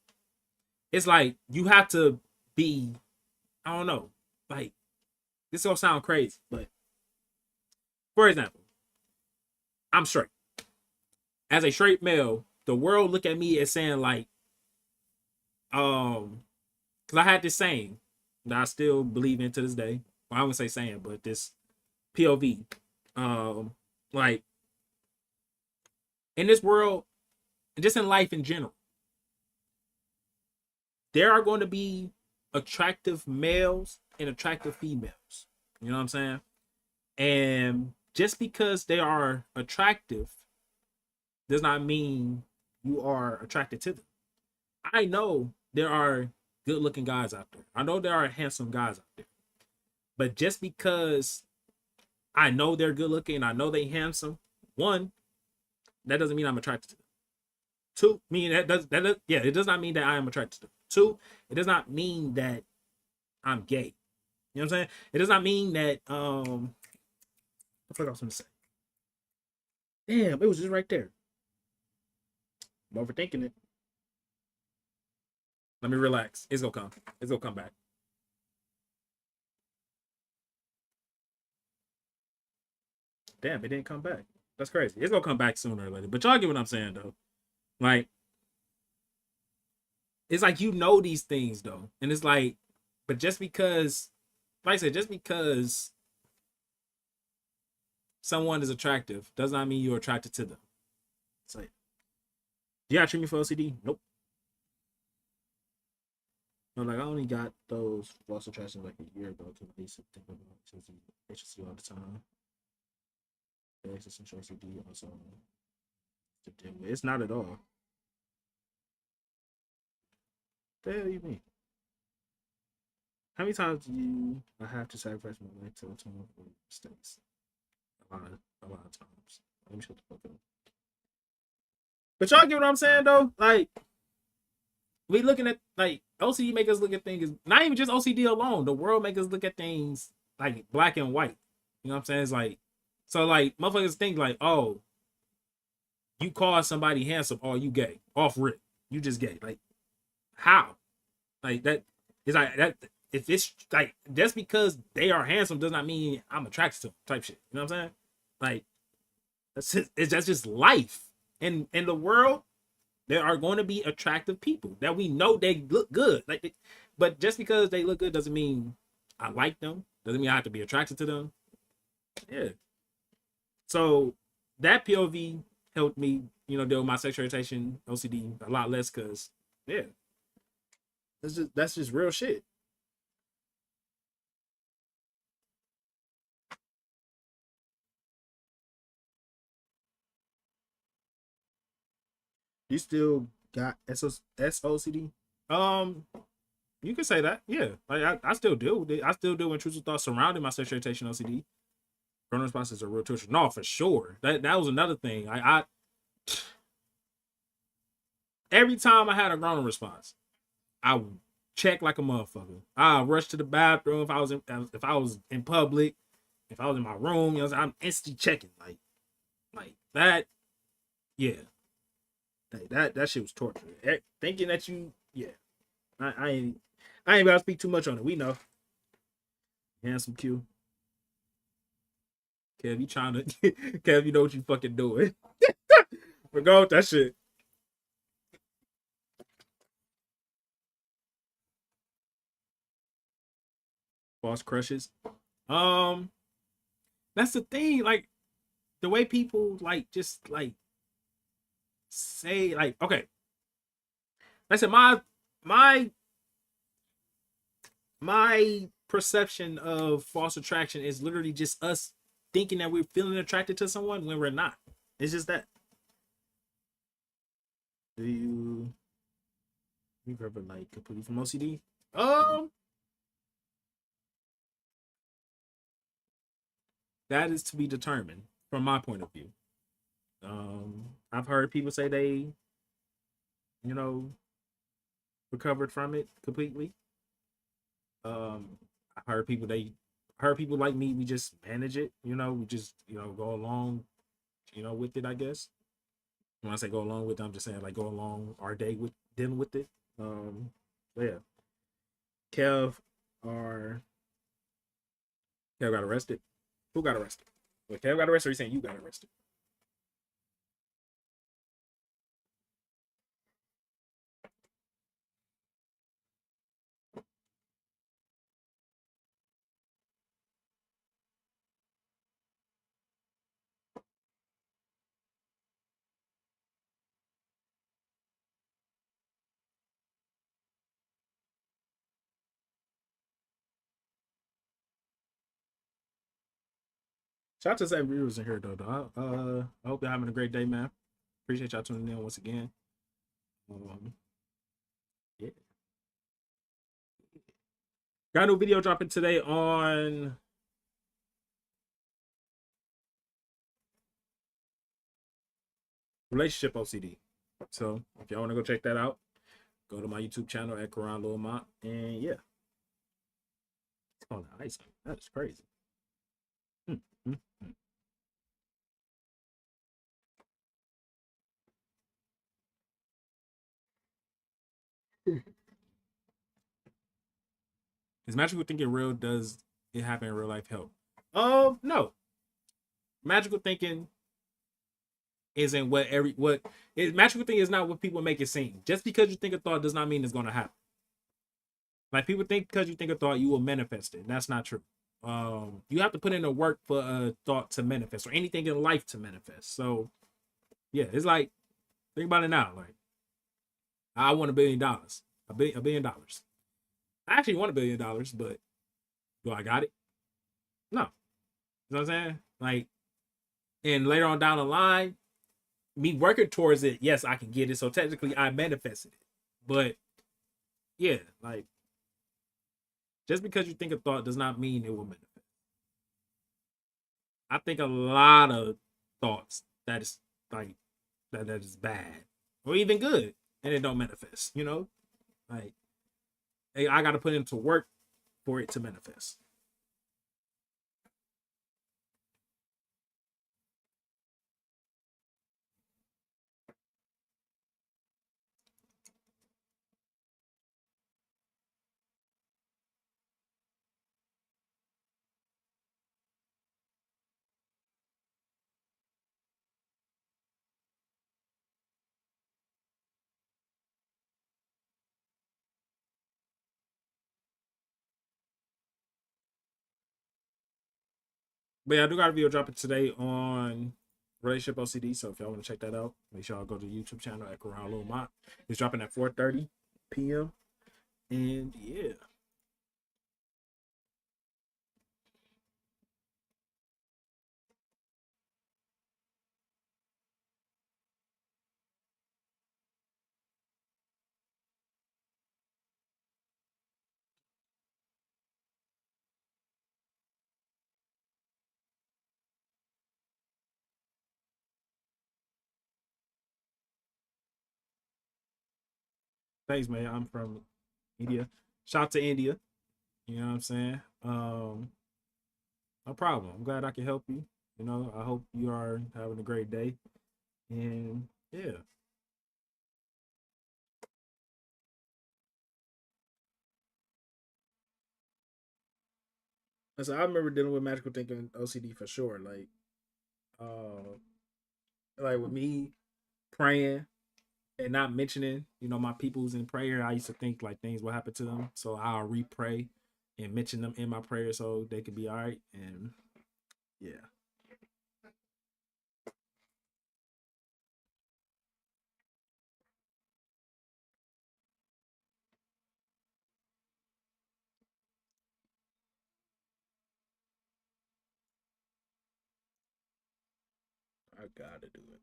It's like you have to be, I don't know, like this gonna sound crazy, but for example, I'm straight. As a straight male, the world look at me as saying like, because I had this saying that I still believe in to this day. Well, I wouldn't say saying, but this POV. Like in this world, just in life in general, there are going to be attractive males and attractive females. You know what I'm saying? And just because they are attractive does not mean you are attracted to them. I know there are good looking guys out there. I know there are handsome guys out there. But just because I know they're good looking, I know they handsome, one, that doesn't mean I'm attracted to them. Two, it does not mean that I am attracted to them. Two, it does not mean that I'm gay. You know what I'm saying? It does not mean that I forgot what I was gonna say. Damn, it was just right there. I'm overthinking it. Let me relax. It's gonna come. It's gonna come back. Damn, it didn't come back. That's crazy. It's gonna come back sooner or later. But y'all get what I'm saying though. Like, it's like these things though. And it's like, but just because, like I said, just because someone is attractive does not mean you're attracted to them. It's like, you gotta treat me for OCD? Nope. No, like I only got those false attractions like a year ago because I used to think about agency all the time. The existential OCD also to deal with. It's not at all. The hell you mean? How many times do you I have to sacrifice my life to atone for mistakes? A lot of times. Let me shut the fuck up. But y'all get what I'm saying though? Like, we looking at like OCD make us look at things not even just OCD alone. The world make us look at things like black and white. You know what I'm saying? It's like so like motherfuckers think like, oh, you call somebody handsome, oh you gay. Off rip. You just gay. Like how? Like that is like that if it's like just because they are handsome does not mean I'm attracted to them type shit. You know what I'm saying? Like that's just life. In the world, there are going to be attractive people that we know they look good. Like, but just because they look good doesn't mean I like them. Doesn't mean I have to be attracted to them. Yeah. So that POV helped me, you know, deal with my sexual orientation OCD a lot less because, yeah, that's just real shit. You still got SOCD? Um, you can say that. Yeah, like I still deal with it. I still deal with intrusive thoughts surrounding my sexual orientation OCD. Grown responses are real torture. No, for sure. That was another thing. I every time I had a grown response, I would check like a motherfucker. I rush to the bathroom if I was in public, if I was in my room. You know, I'm instantly checking like that. Yeah, that shit was torture. Thinking that you, yeah, I ain't about to speak too much on it. We know. Handsome Q. Kev, you trying to Kev, you know what you fucking doing. But go with that shit. False crushes. Um, that's the thing. Like the way people like just like say like okay. Like I said my my perception of false attraction is literally just us thinking that we're feeling attracted to someone when we're not. It's just that. Do you recover like completely from OCD? That is to be determined from my point of view. I've heard people say they, you know, recovered from it completely. I've heard people like me, we just manage it, you know, we just, you know, go along, you know, with it, I guess. When I say go along with it, I'm just saying like go along our day with dealing with it. Yeah. Kev or Kev got arrested. Who got arrested? Wait, Kev got arrested or are you saying you got arrested? Shout out to some viewers in here though. I hope you're having a great day, man. Appreciate y'all tuning in once again. Yeah. Got a new video dropping today on relationship OCD. So if y'all want to go check that out, go to my YouTube channel at Karan Lilmont. And yeah. It's on the ice. That is crazy. Is magical thinking real? Does it happen in real life? Help? No. Magical thinking isn't magical thinking is not what people make it seem. Just because you think a thought does not mean it's gonna happen. Like people think because you think a thought you will manifest it. That's not true. You have to put in the work for a thought to manifest or anything in life to manifest. So yeah, it's like think about it now. Like I want $1 billion. $1 billion. I actually want $1 billion, but do I got it? No. You know what I'm saying? Like, and later on down the line, me working towards it, yes, I can get it. So technically I manifested it. But yeah, like just because you think a thought does not mean it will manifest. I think a lot of thoughts that is like that is bad or even good and it don't manifest, you know? Like hey, I gotta put into work for it to manifest. But yeah, I do got a video dropping today on relationship OCD. So if y'all want to check that out, make sure y'all go to the YouTube channel at Corral Lil Mont. It's dropping at 4:30 p.m. And yeah. Thanks, man. I'm from India. Shout out to India. You know what I'm saying? No problem. I'm glad I can help you. You know, I hope you are having a great day. And yeah. So I remember dealing with magical thinking OCD for sure. Like with me praying and not mentioning, you know, my peoples in prayer, I used to think like things will happen to them. So I'll re-pray and mention them in my prayer so they could be all right. And yeah. I gotta do it.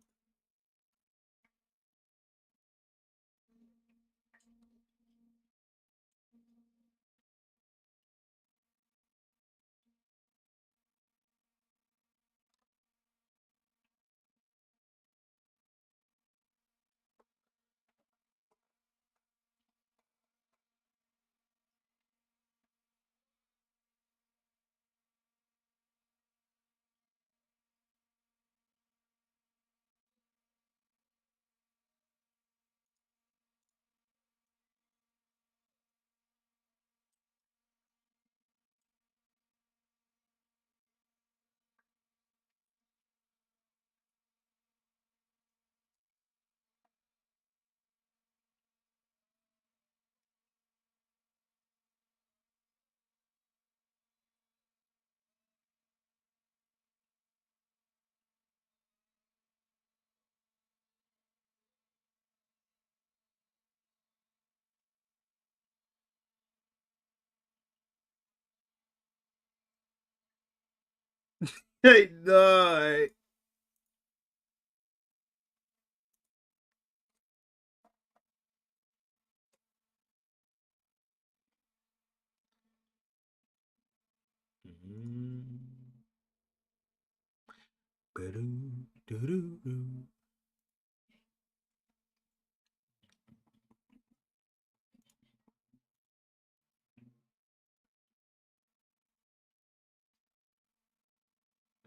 Hey, no.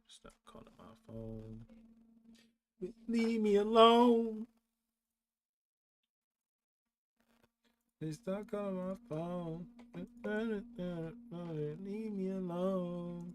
Stop calling my phone. Leave me alone. Stop calling my phone. Leave me alone.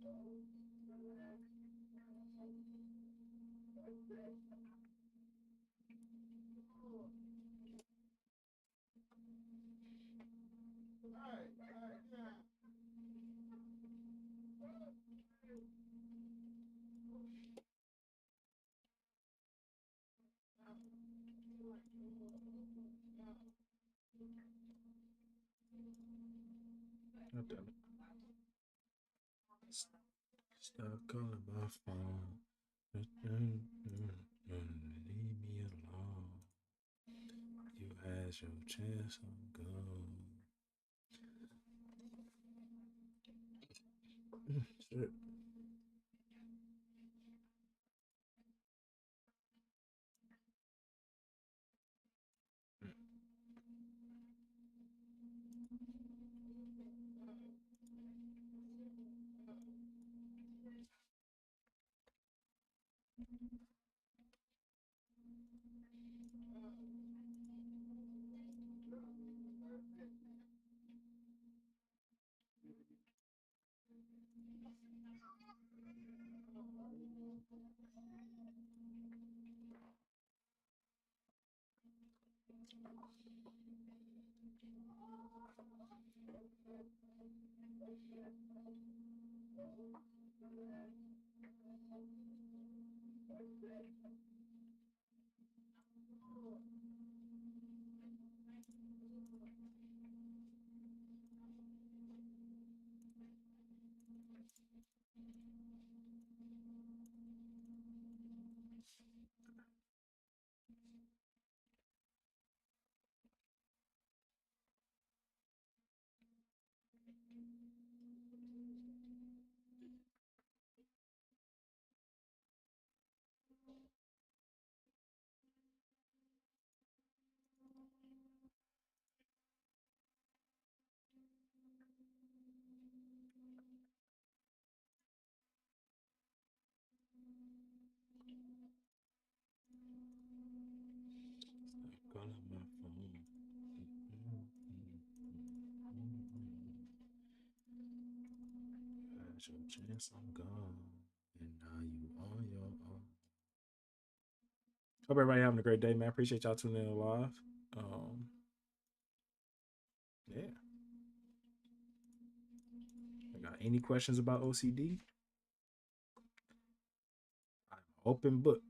God damn it. Stop calling my phone. Leave me alone. You had your chance, I'm gone. Shit. Stop calling my phone. You had your chance, I'm gone. And now you on your own. Hope everybody having a great day, man. Appreciate y'all tuning in live. Yeah. I got any questions about OCD? I'm open book.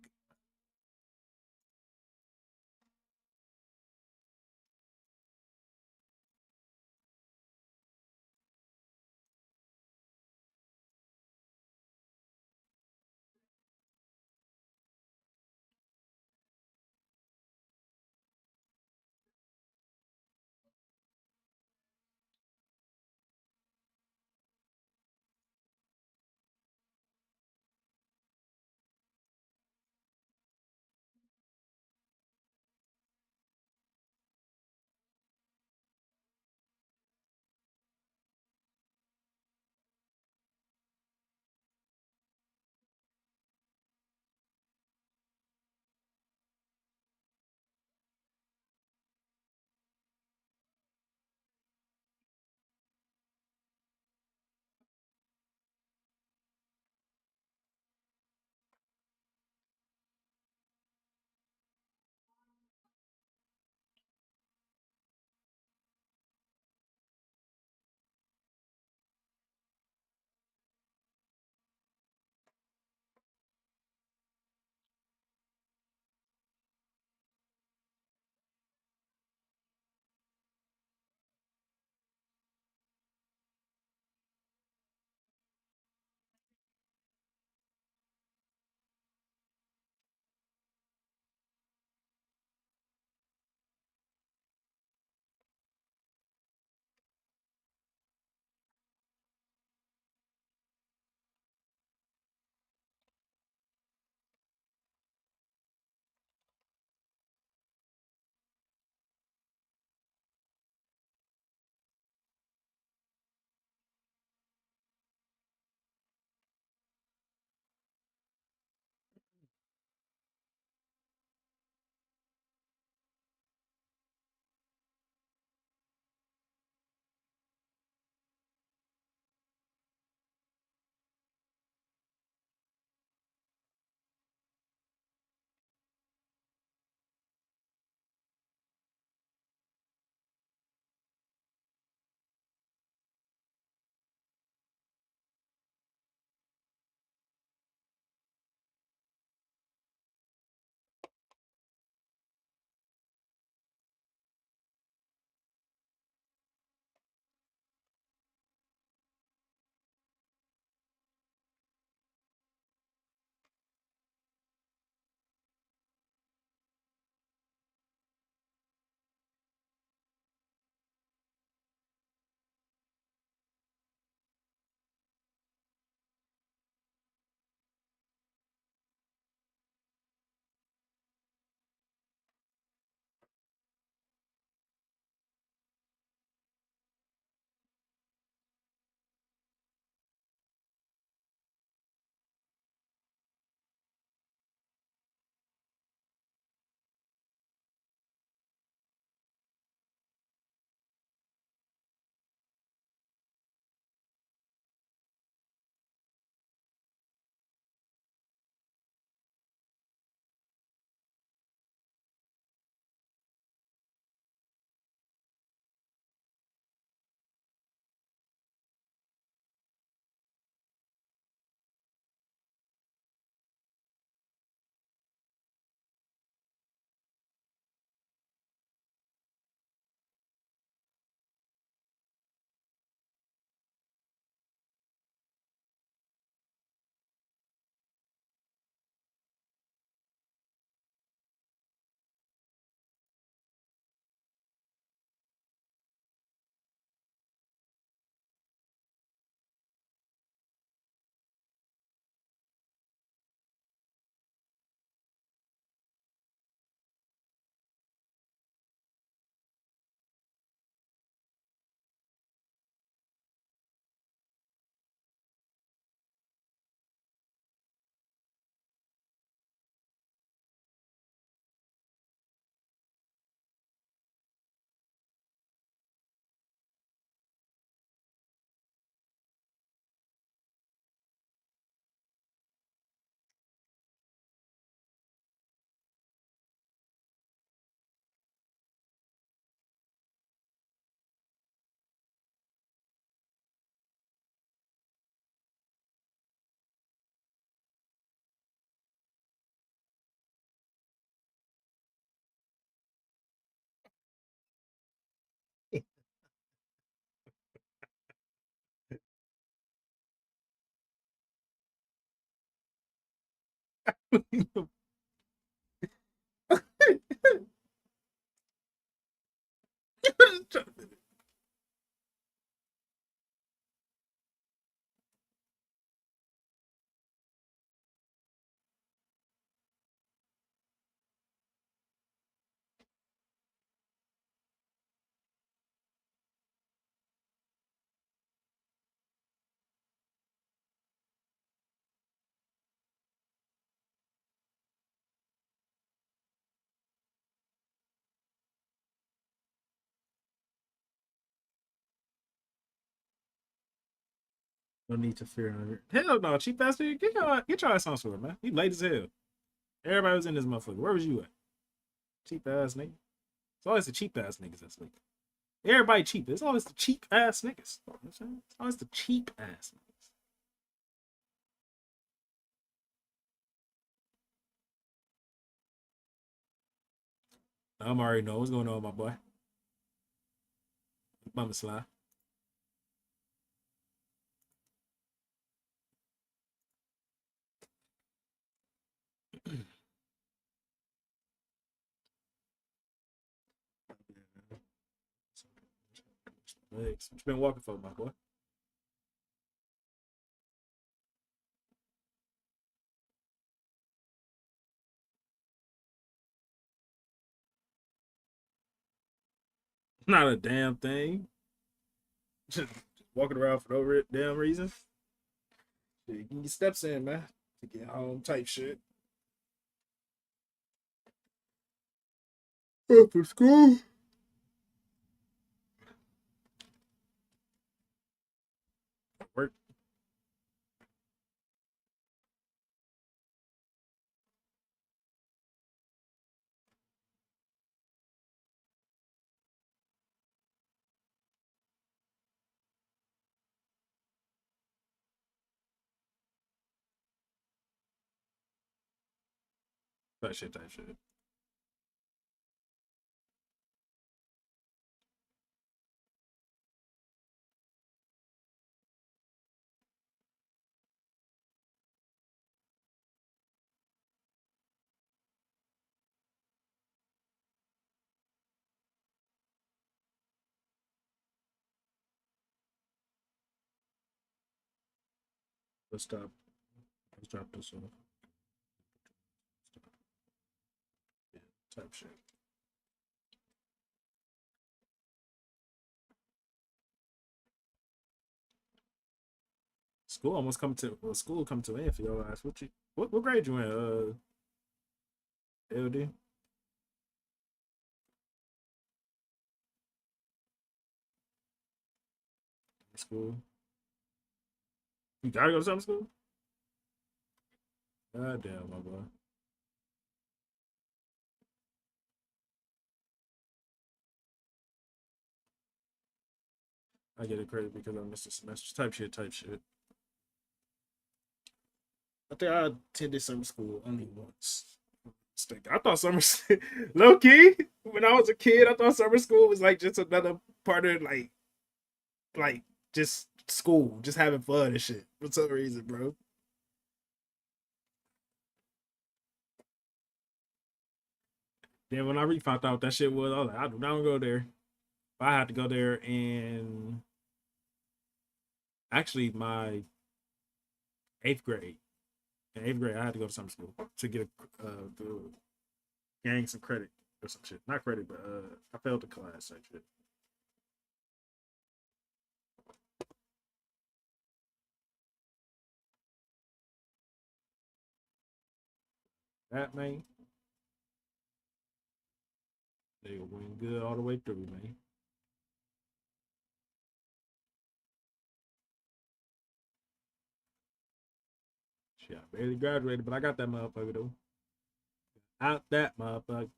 No need to fear her. Hell no, cheap ass nigga. Get your ass on somewhere, man. You late as hell. Everybody was in this motherfucker. Where was you at? Cheap ass nigga. It's always the cheap ass niggas that sleep. Everybody cheap. It's always the cheap ass niggas. You know what I'm saying? It's always the cheap ass niggas. I'm already know what's going on, my boy. Mama Sly. Legs. What you been walking for, my boy? Not a damn thing. Just walking around for no damn reason. Shit, get your steps in, man. To get home type shit. Up for school. Work. That shit type shit. Let's stop. Let's drop this off. Yeah, type shit. School almost come to school come to an end for your ass. What grade you in? LD school. You gotta go to summer school. God damn, my boy. I get it credit because I missed a semester. Type shit. Type shit. I think I attended summer school only once. I thought summer low key when I was a kid, I thought summer school was like just another part of like just school, just having fun and shit for some reason, bro. Then when I really found out what that shit was, I was like, I do not want to go there. I had to go there, and actually my eighth grade. In eighth grade, I had to go to summer school to get to gain some credit or some shit. Not credit, but I failed the class. Like shit. That man, they went good all the way through, man. Shit, I barely graduated, but I got that motherfucker though. Out that motherfucker.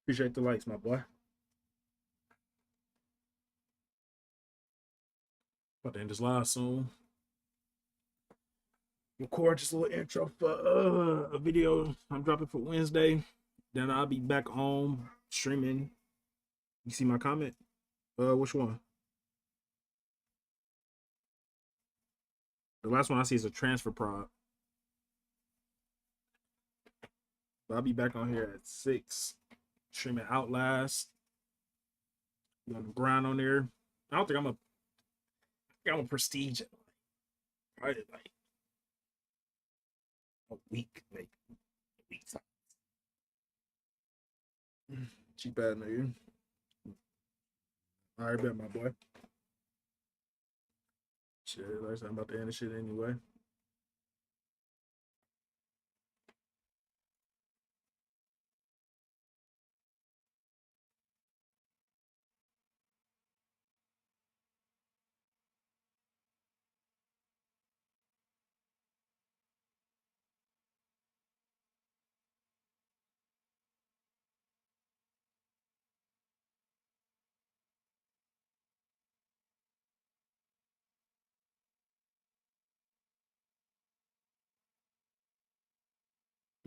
Appreciate the likes, my boy. About to end this live soon. Record just a little intro for a video I'm dropping for Wednesday. Then I'll be back home streaming. You see my comment? Which one? The last one I see is a transfer prod. But I'll be back on here at 6, streaming Outlast. Be on the grind on there. I don't think I'm a prestige. Probably like a week, maybe a week. Cheap ass nigga. All right, bet my boy. Shit, like I'm about to end the shit anyway.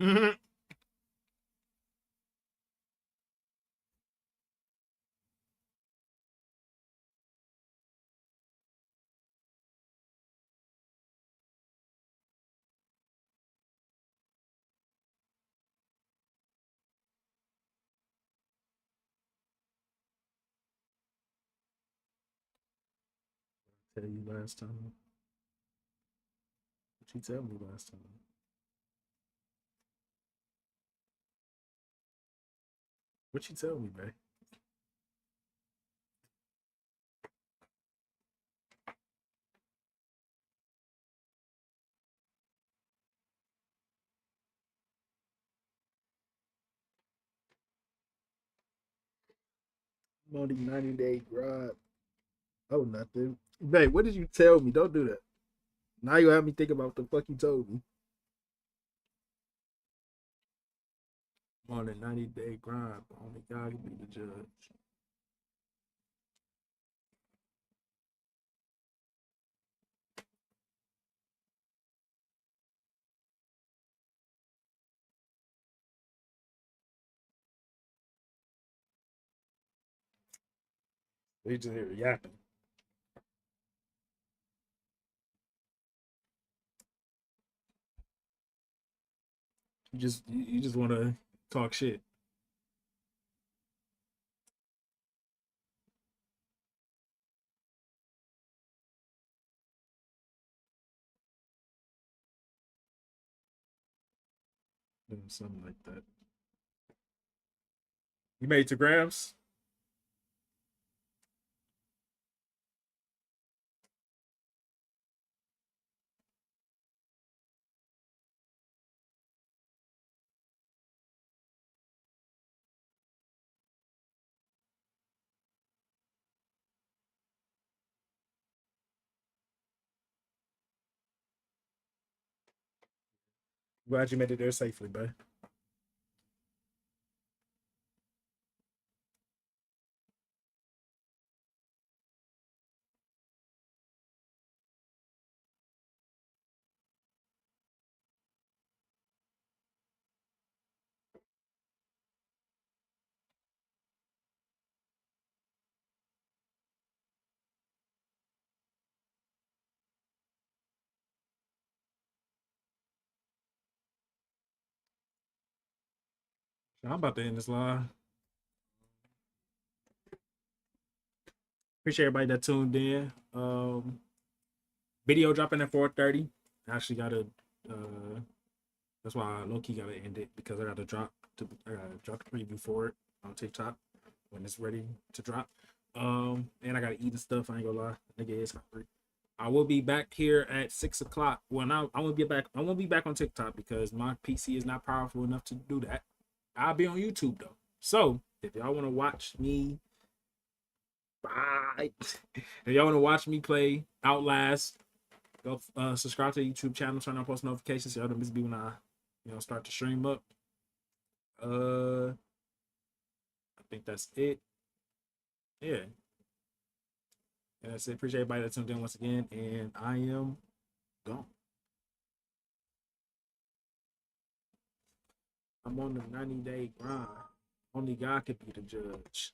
Mm-hmm. Tell you last time. What you tell me last time? What you tell me, babe? I'm on the 90-day grind. Oh, nothing. Babe, what did you tell me? Don't do that. Now you have me think about what the fuck you told me. I'm on a 90-day grind. Only God can be the judge. They just hear yapping. You just want to talk shit. Something like that. You made 2 grams? Glad you made it there safely, babe. I'm about to end this live. Appreciate everybody that tuned in. Video dropping at 4:30. I actually gotta that's why I low key gotta end it because I gotta drop the preview for it on TikTok when it's ready to drop. And I gotta eat and stuff. I ain't gonna lie, nigga is hungry. I will be back here at 6 o'clock. When I won't be back. I won't be back on TikTok because my PC is not powerful enough to do that. I'll be on YouTube though. So if y'all want to watch me, bye. If y'all want to watch me play Outlast, go subscribe to the YouTube channel, turn on post notifications so y'all don't miss me when I start to stream up. think that's it. Yeah. And that's it. Appreciate everybody that tuned in once again. And I am gone. I'm on the 90-day grind. Only God can be the judge.